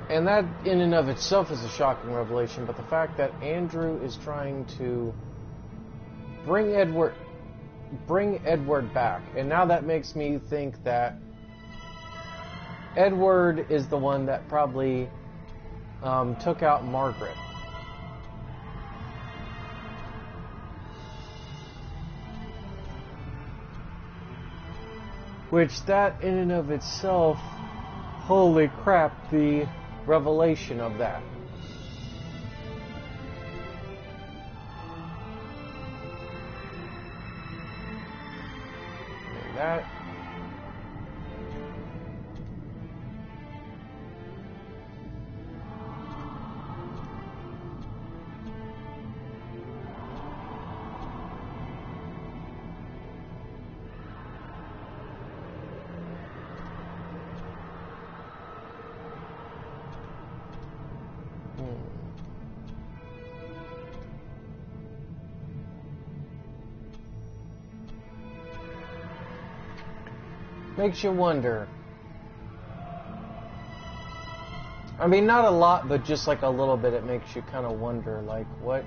And that in and of itself is a shocking revelation, but the fact that Andrew is trying to bring Edward back, and now that makes me think that Edward is the one that probably took out Margaret. Which that in and of itself, holy crap, the revelation of that. And that makes you wonder. I mean, not a lot, but just like a little bit, it makes you kind of wonder, like, what,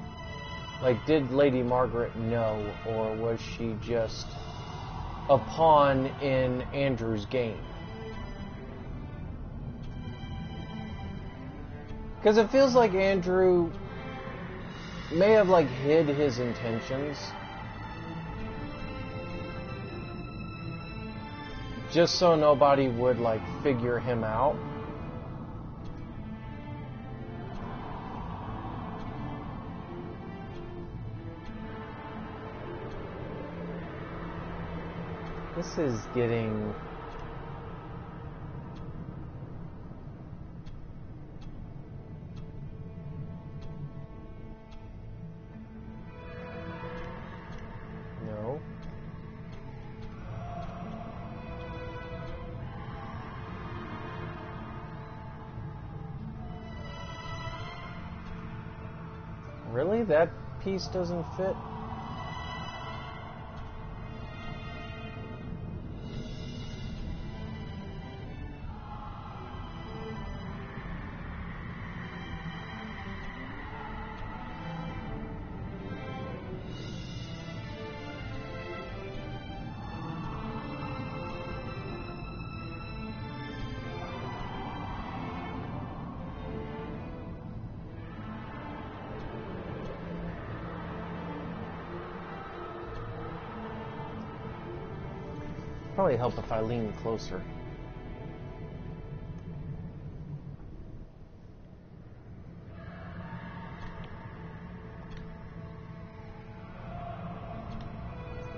like, did Lady Margaret know, or was she just a pawn in Andrew's game? Because it feels like Andrew may have, like, hid his intentions. Just so nobody would, like, figure him out. This is getting... No. Really? That piece doesn't fit? Probably help if I lean closer.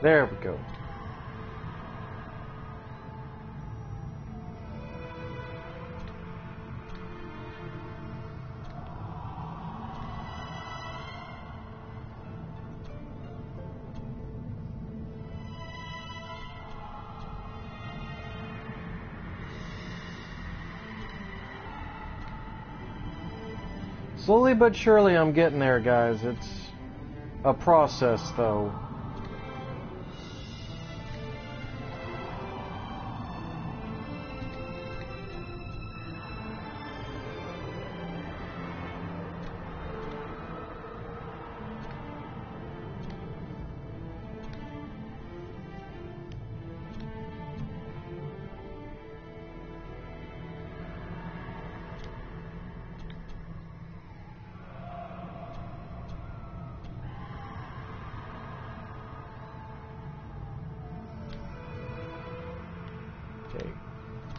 There we go. Slowly but surely I'm getting there, guys. It's a process, though.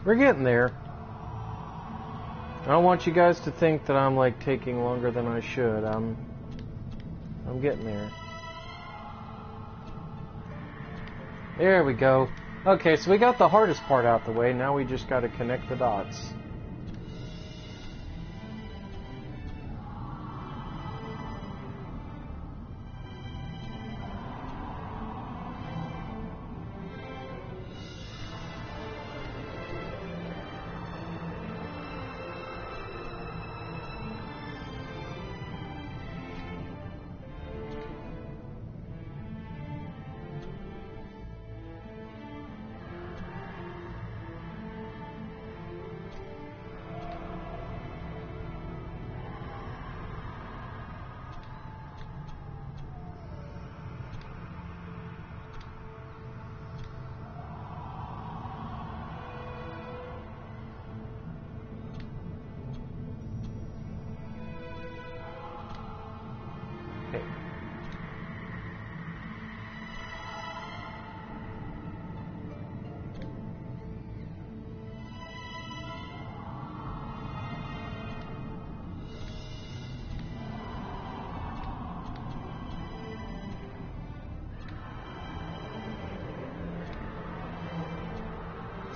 We're getting there. I don't want you guys to think that I'm like taking longer than I should. I'm getting there. There we go. Okay, so we got the hardest part out the way. Now we just got to connect the dots.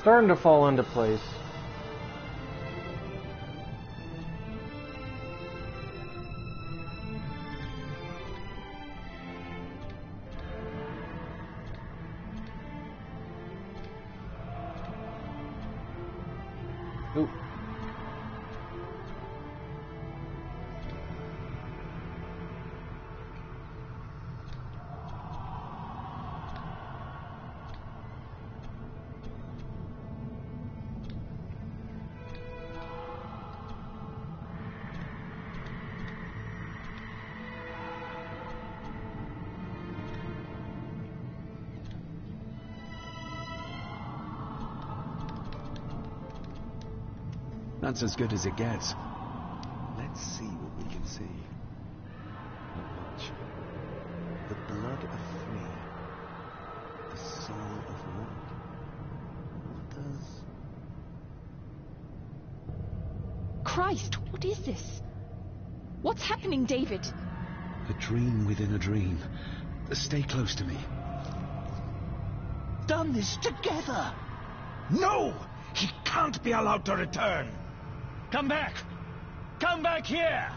Starting to fall into place. Ooh. That's as good as it gets. Let's see what we can see. Not much. The blood of three. The soul of one. What does... Christ, what is this? What's happening, David? A dream within a dream. Stay close to me. Done this together. No! He can't be allowed to return. Come back! Come back here!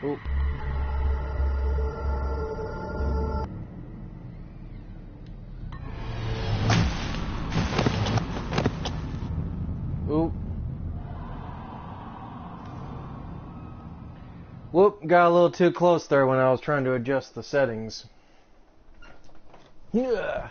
Ooh. Ooh. Whoop, got a little too close there when I was trying to adjust the settings. Yeah.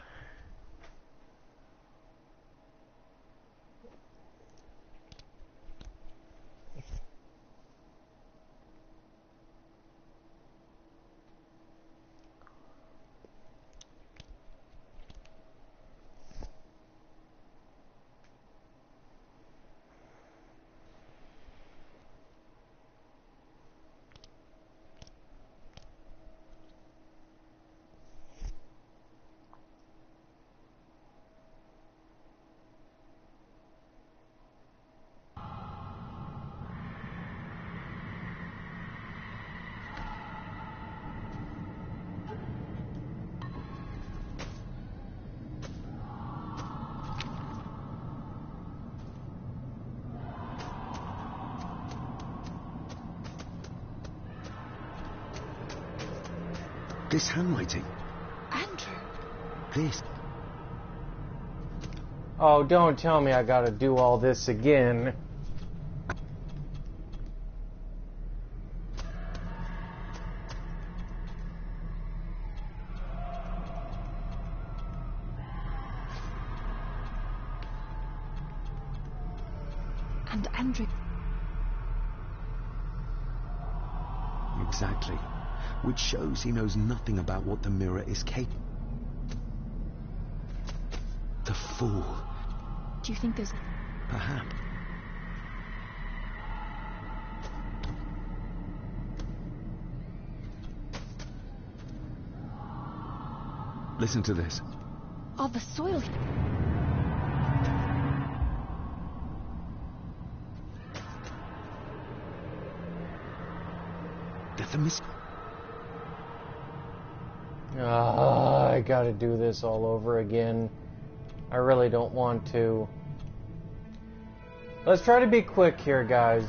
This handwriting. Andrew. This. Oh, don't tell me I gotta do all this again. And Andrew. Exactly. Which shows he knows nothing about what the mirror is capable. The fool. Do you think there's... Perhaps. Listen to this. Oh, the soil... The mis... I gotta do this all over again. I really don't want to. Let's try to be quick here, guys.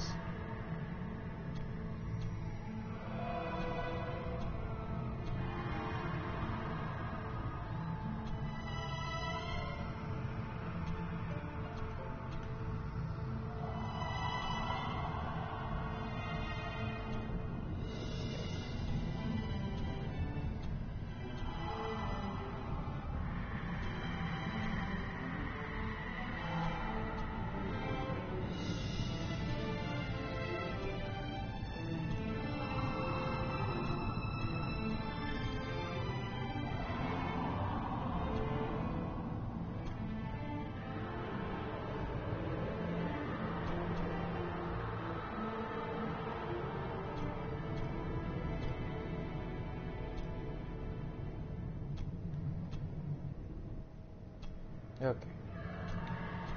Okay.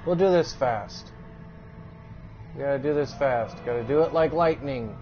We'll do this fast. Gotta do this fast. Gotta do it like lightning.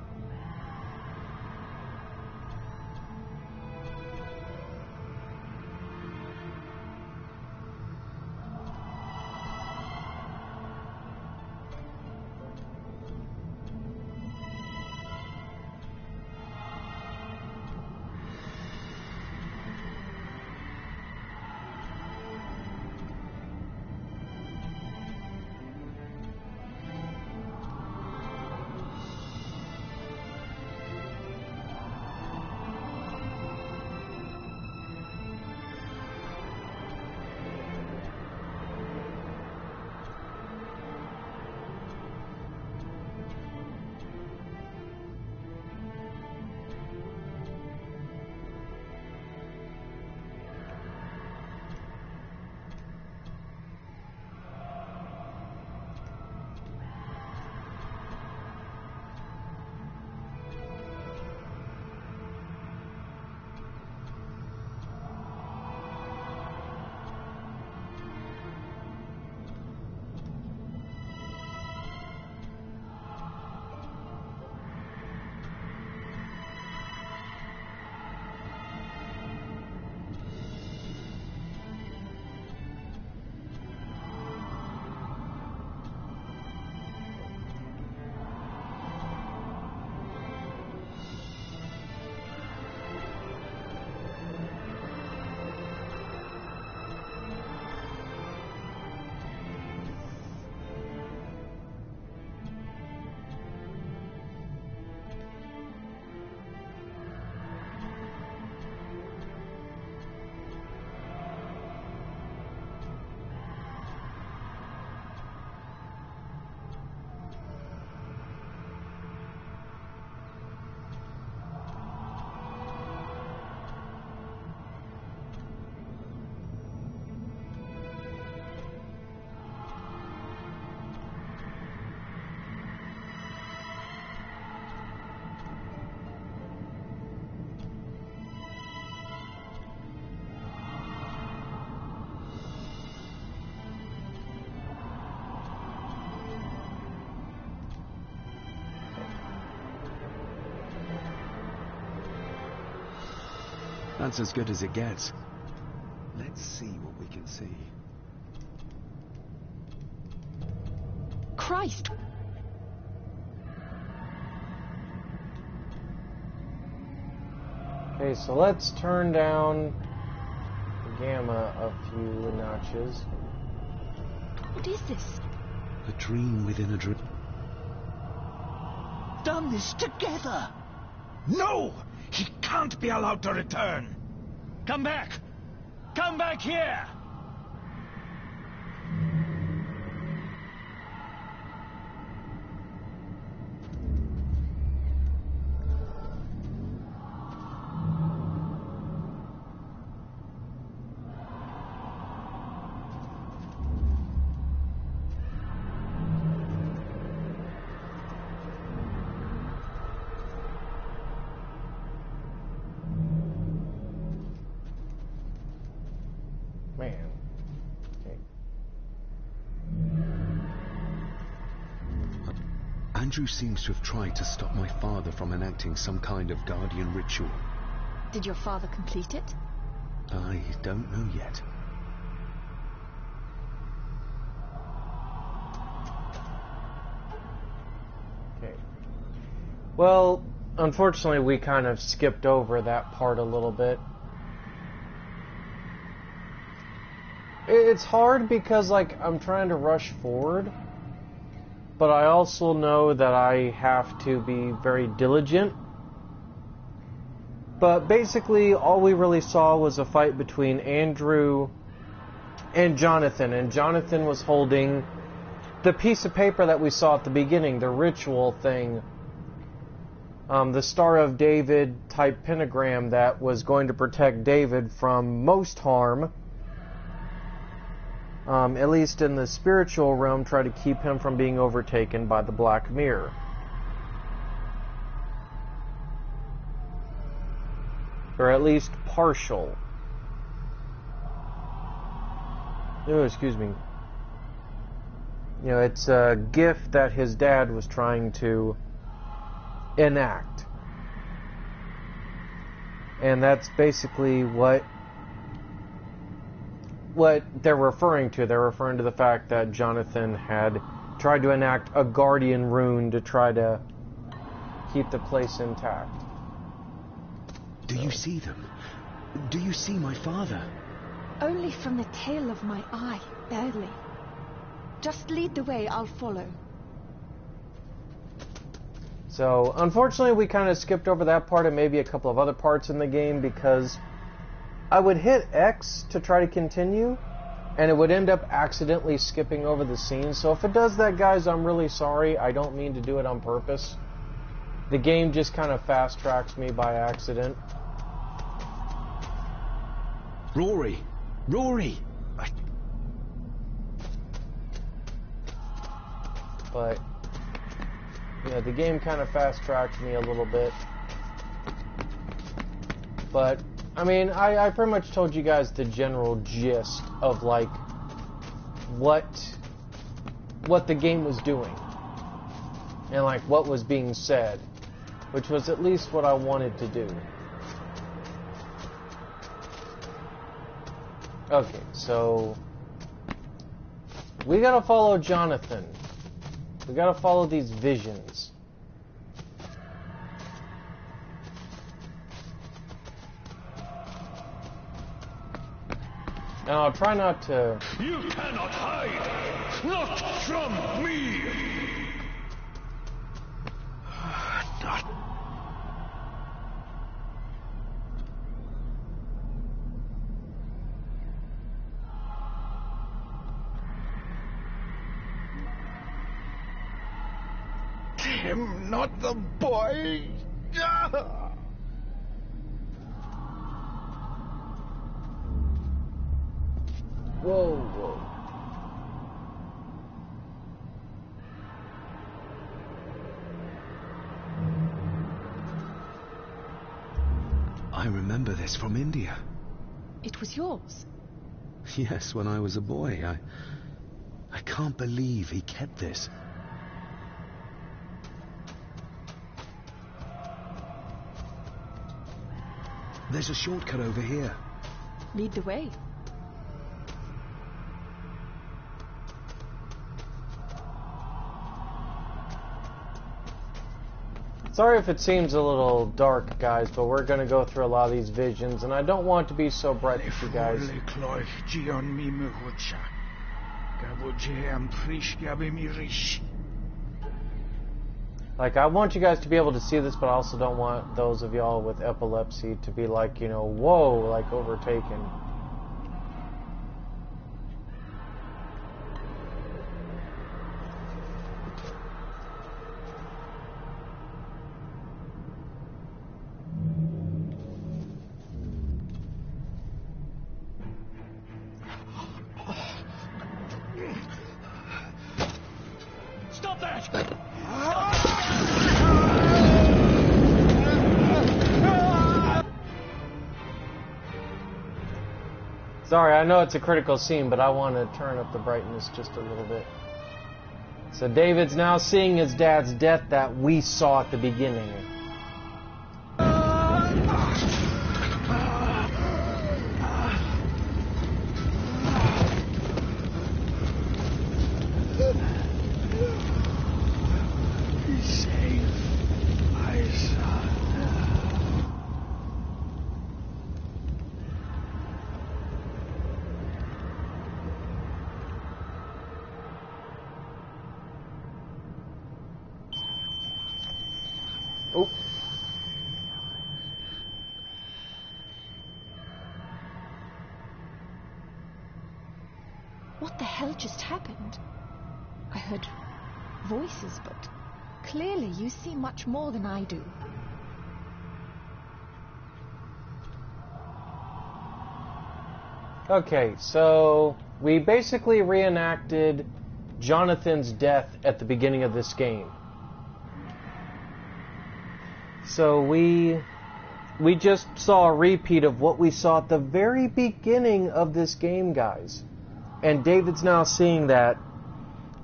That's as good as it gets. Let's see what we can see. Christ! Okay, so let's turn down the gamma a few notches. What is this? A dream within a dream. Done this together! No! He can't be allowed to return! Come back! Come back here! Man. Okay. Andrew seems to have tried to stop my father from enacting some kind of guardian ritual. Did your father complete it? I don't know yet. Okay. Well, unfortunately, we kind of skipped over that part a little bit. It's hard because, like, I'm trying to rush forward, but I also know that I have to be very diligent. But basically, all we really saw was a fight between Andrew and Jonathan was holding the piece of paper that we saw at the beginning, the ritual thing, the Star of David type pentagram that was going to protect David from most harm. At least in the spiritual realm, try to keep him from being overtaken by the Black Mirror. Or at least partial. Oh, excuse me. You know, it's a gift that his dad was trying to enact. And that's basically what they're referring to. They're referring to the fact that Jonathan had tried to enact a guardian rune to try to keep the place intact. Do you see them? Do you see my father? Only from the tail of my eye, barely. Just lead the way, I'll follow. So, unfortunately, we kind of skipped over that part and maybe a couple of other parts in the game because I would hit X to try to continue, and it would end up accidentally skipping over the scene. So if it does that, guys, I'm really sorry. I don't mean to do it on purpose. The game just kind of fast-tracks me by accident. Rory! Rory! But, yeah, the game kind of fast-tracked me a little bit. But, I mean, I pretty much told you guys the general gist of, like, what the game was doing. And, like, what was being said. Which was at least what I wanted to do. Okay, so we gotta follow Jonathan. We gotta follow these visions. Now, I'll try not to... You cannot hide! Not from me! Not... Tim, not the boy! Whoa, whoa. I remember this from India. It was yours. Yes, when I was a boy. I can't believe he kept this. There's a shortcut over here. Lead the way. Sorry if it seems a little dark, guys, but we're going to go through a lot of these visions, and I don't want to be so bright for you guys. Like, I want you guys to be able to see this, but I also don't want those of y'all with epilepsy to be like, you know, whoa, like overtaken. Stop that! Sorry, I know it's a critical scene, but I want to turn up the brightness just a little bit. So David's now seeing his dad's death that we saw at the beginning. Oh. What the hell just happened? I heard voices, but clearly you see much more than I do. Okay, so we basically reenacted Jonathan's death at the beginning of this game. So we just saw a repeat of what we saw at the very beginning of this game, guys. And David's now seeing that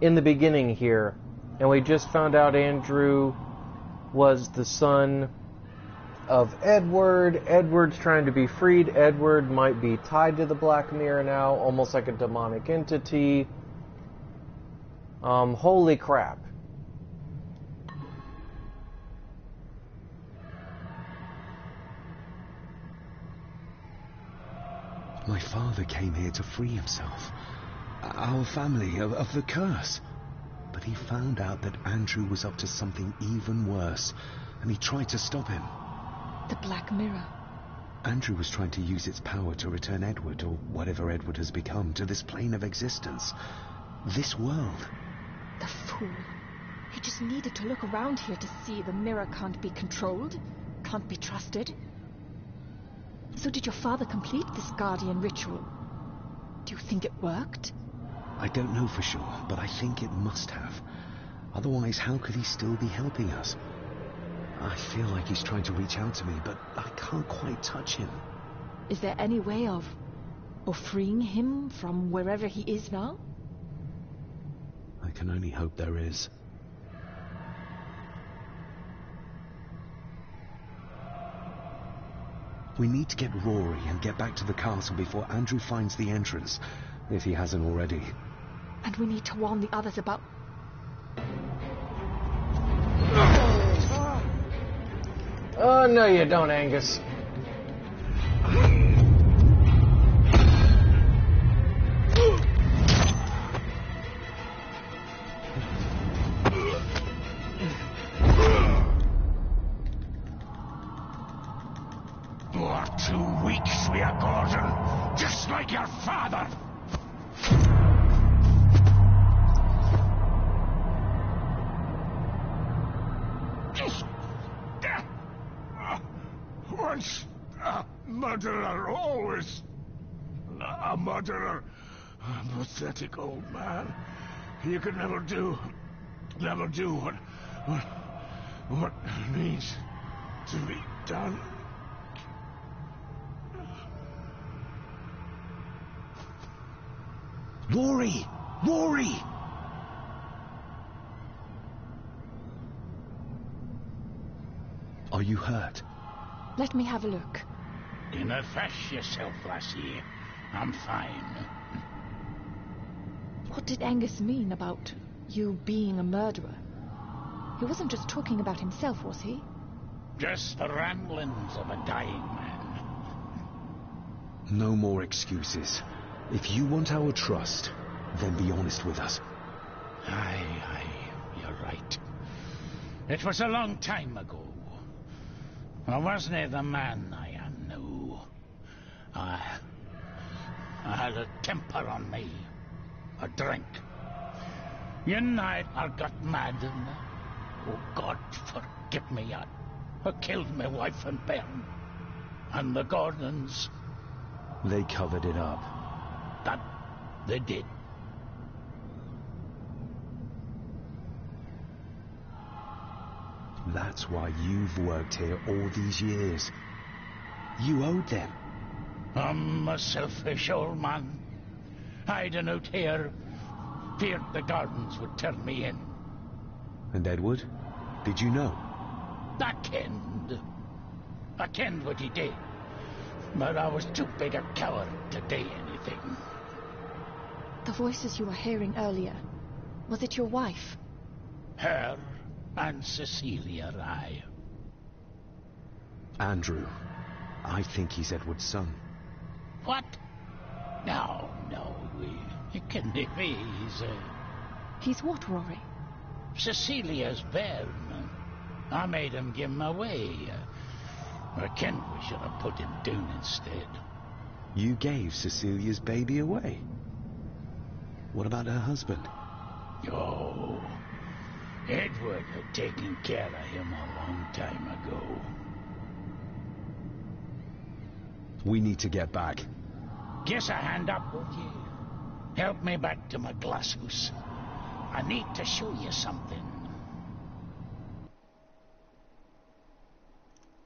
in the beginning here. And we just found out Andrew was the son of Edward. Edward's trying to be freed. Edward might be tied to the Black Mirror now, almost like a demonic entity. Holy crap. My father came here to free himself, our family, of the curse. But he found out that Andrew was up to something even worse, and he tried to stop him. The Black Mirror. Andrew was trying to use its power to return Edward, or whatever Edward has become, to this plane of existence. This world. The fool. He just needed to look around here to see the mirror can't be controlled, can't be trusted. So did your father complete this guardian ritual? Do you think it worked? I don't know for sure, but I think it must have. Otherwise, how could he still be helping us? I feel like he's trying to reach out to me, but I can't quite touch him. Is there any way of freeing him from wherever he is now? I can only hope there is. We need to get Rory and get back to the castle before Andrew finds the entrance, if he hasn't already. And we need to warn the others about... Oh, no you don't, Angus. You're too weak, Swear Gordon. Just like your father. Once a murderer, always a murderer. A pathetic old man. You could never do what needs to be done. Rory! Rory! Are you hurt? Let me have a look. Dinna fash yourself, lassie. I'm fine. What did Angus mean about you being a murderer? He wasn't just talking about himself, was he? Just the ramblings of a dying man. No more excuses. If you want our trust, then be honest with us. Aye, you're right. It was a long time ago. I wasn't the man I am now. I had a temper on me. A drink. One night I got mad and... Oh, God forgive me. I killed my wife and bairn. And the Gordons... They covered it up. That they did. That's why you've worked here all these years. You owed them. I'm a selfish old man. Hiding out here, feared the Gardens would turn me in. And Edward? Did you know? I kenned what he did. But I was too big a coward to do anything. The voices you were hearing earlier, was it your wife? Her and Cecilia, aye. Andrew. I think he's Edward's son. What? No, it can't be. He's what, Rory? Cecilia's bairn. I made him give him away. I kenned we should have put him down instead. You gave Cecilia's baby away? What about her husband? Oh, Edward had taken care of him a long time ago. We need to get back. Guess a hand up, would you? Help me back to my glasshouse. I need to show you something.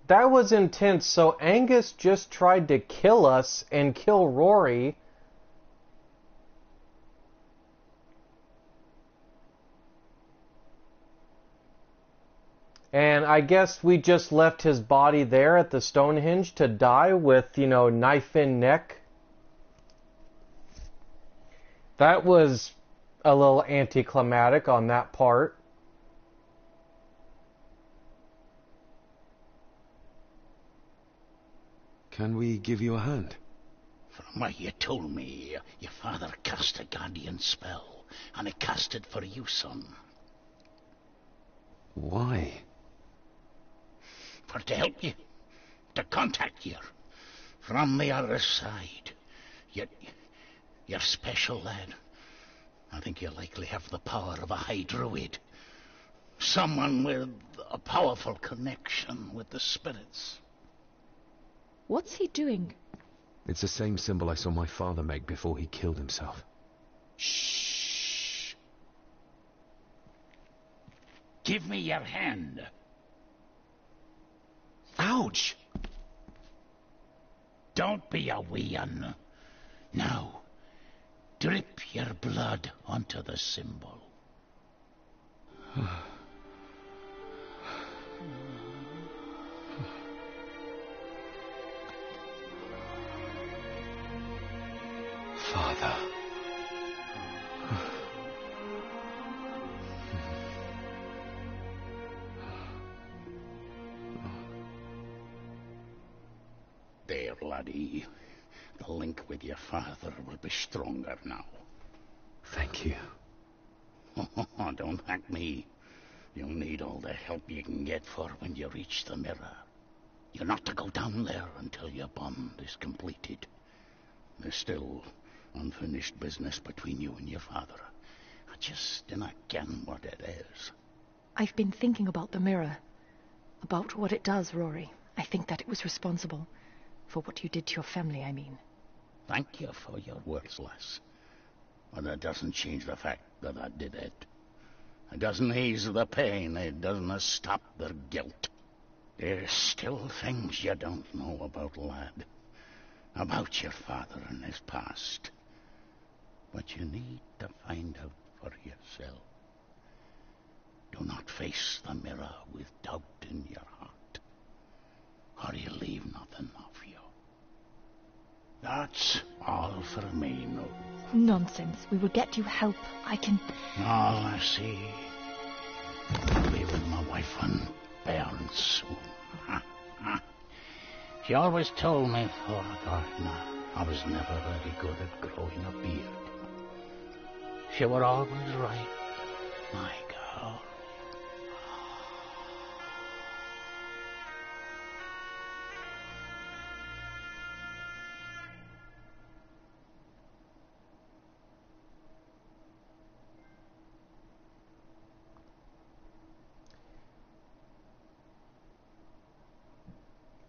That was intense. So Angus just tried to kill us and kill Rory. And I guess we just left his body there at the Stonehenge to die with, knife in neck. That was a little anticlimactic on that part. Can we give you a hand? From what you told me, your father cast a guardian spell, and it cast it for you, son. Why? For to help you, to contact you from the other side. You're special, lad. I think you likely have the power of a high druid. Someone with a powerful connection with the spirits. What's he doing? It's the same symbol I saw my father make before he killed himself. Shh. Give me your hand. Ouch! Don't be a wee un. Now, drip your blood onto the symbol. Father. There, laddie. The link with your father will be stronger now. Thank you. Don't thank me. You'll need all the help you can get for when you reach the mirror. You're not to go down there until your bond is completed. There's still unfinished business between you and your father. I just dinna ken what it is. I've been thinking about the mirror. About what it does, Rory. I think that it was responsible. For what you did to your family, I mean. Thank you for your words, lass. But that doesn't change the fact that I did it. It doesn't ease the pain. It doesn't stop their guilt. There's still things you don't know about, lad. About your father and his past. But you need to find out for yourself. Do not face the mirror with doubt in your heart, or you'll leave nothing of you. That's all for me, no. Nonsense. We will get you help. I can... All I see. I'll be with my wife and parents soon. She always told me for a gardener I was never very good at growing a beard. She were always right, my girl.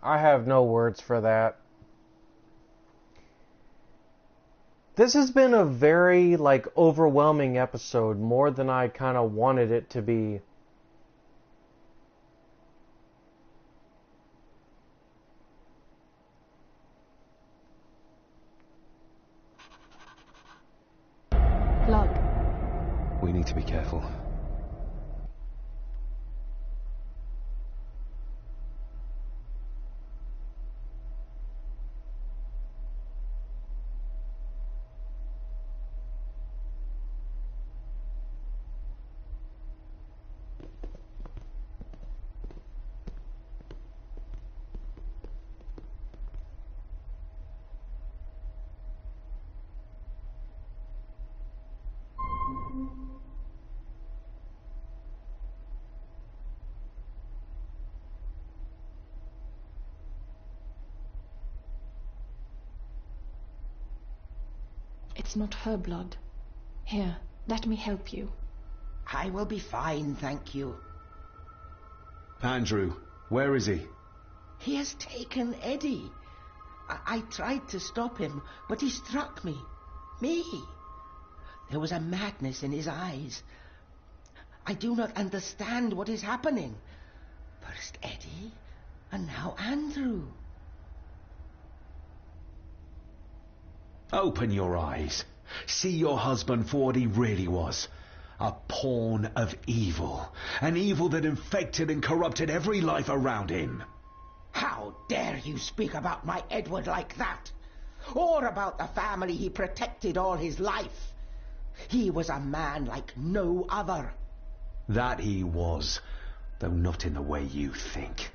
I have no words for that. This has been a very, overwhelming episode, more than I kind of wanted it to be. Blood. We need to be careful. It's not her blood. Here, let me help you. I will be fine, thank you. Andrew, where is he? He has taken Eddie. I tried to stop him, but he struck me. Me. There was a madness in his eyes. I do not understand what is happening. First Eddie, and now Andrew. Open your eyes. See your husband for what he really was. A pawn of evil. An evil that infected and corrupted every life around him. How dare you speak about my Edward like that? Or about the family he protected all his life? He was a man like no other. That he was, though not in the way you think.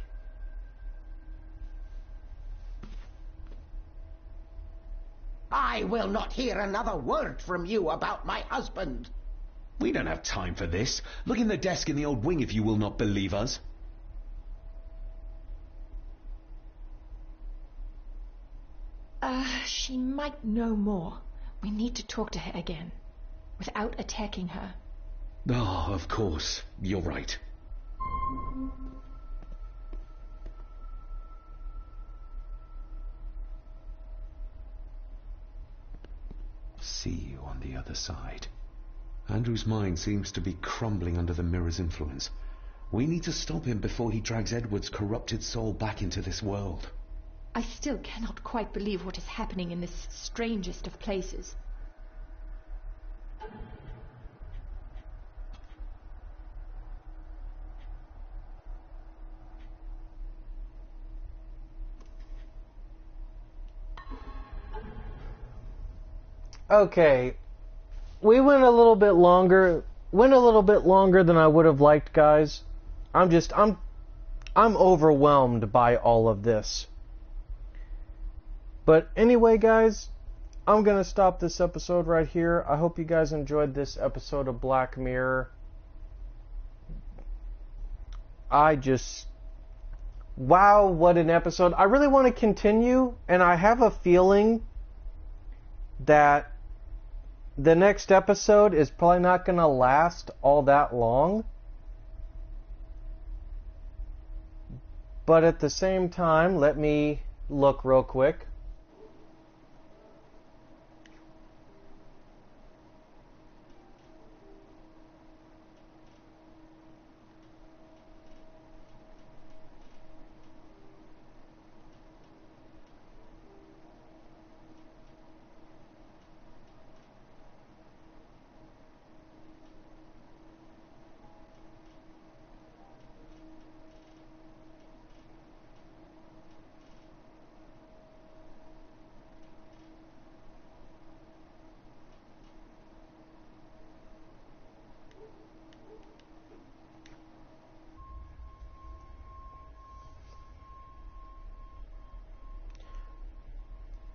I will not hear another word from you about my husband. We don't have time for this. Look in the desk in the old wing if you will not believe us. She might know more. We need to talk to her again, without attacking her. Oh, of course. You're right. See you on the other side. Andrew's mind seems to be crumbling under the mirror's influence. We need to stop him before he drags Edward's corrupted soul back into this world. I still cannot quite believe what is happening in this strangest of places. Okay, we went a little bit longer than I would have liked, guys. I'm overwhelmed by all of this. But anyway, guys, I'm going to stop this episode right here. I hope you guys enjoyed this episode of Black Mirror. Wow, what an episode. I really want to continue, and I have a feeling that the next episode is probably not going to last all that long. But at the same time, let me look real quick.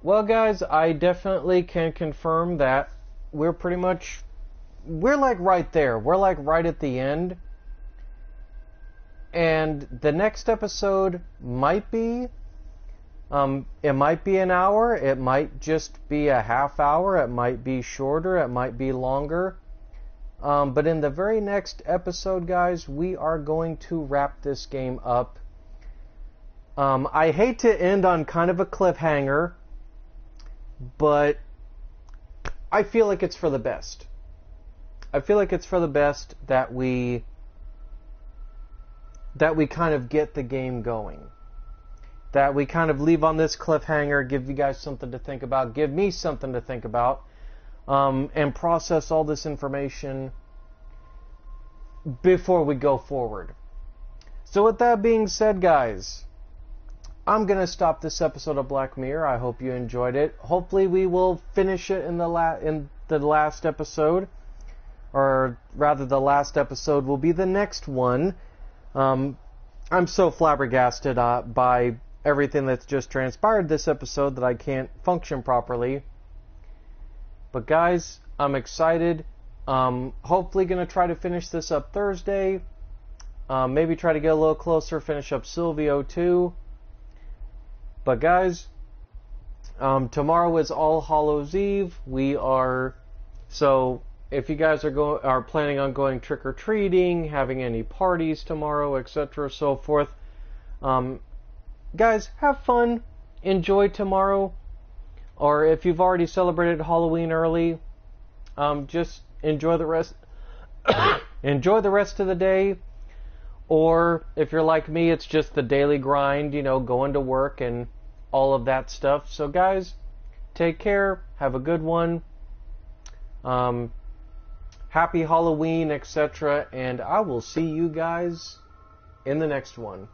Well, guys, I definitely can confirm that we're like right there. We're like right at the end. And the next episode might be, it might be an hour, it might just be a half hour, it might be shorter, it might be longer. But in the very next episode, guys, we are going to wrap this game up. I hate to end on kind of a cliffhanger, but I feel like it's for the best. I feel like it's for the best that we kind of get the game going. That we kind of leave on this cliffhanger, give you guys something to think about, give me something to think about, and process all this information before we go forward. So with that being said, guys, I'm going to stop this episode of Black Mirror. I hope you enjoyed it. Hopefully we will finish it in the last episode. Or rather, the last episode will be the next one. I'm so flabbergasted by everything that's just transpired this episode that I can't function properly. But guys, I'm excited. Hopefully going to try to finish this up Thursday. Maybe try to get a little closer, finish up Silvio too. But guys, tomorrow is All Hallows Eve. So if you guys are planning on going trick-or-treating, having any parties tomorrow, etc., so forth, guys, have fun, enjoy tomorrow. Or if you've already celebrated Halloween early, just enjoy the rest. Enjoy the rest of the day. Or if you're like me, it's just the daily grind, going to work and all of that stuff. So guys, take care. Have a good one. Happy Halloween, etc. And I will see you guys in the next one.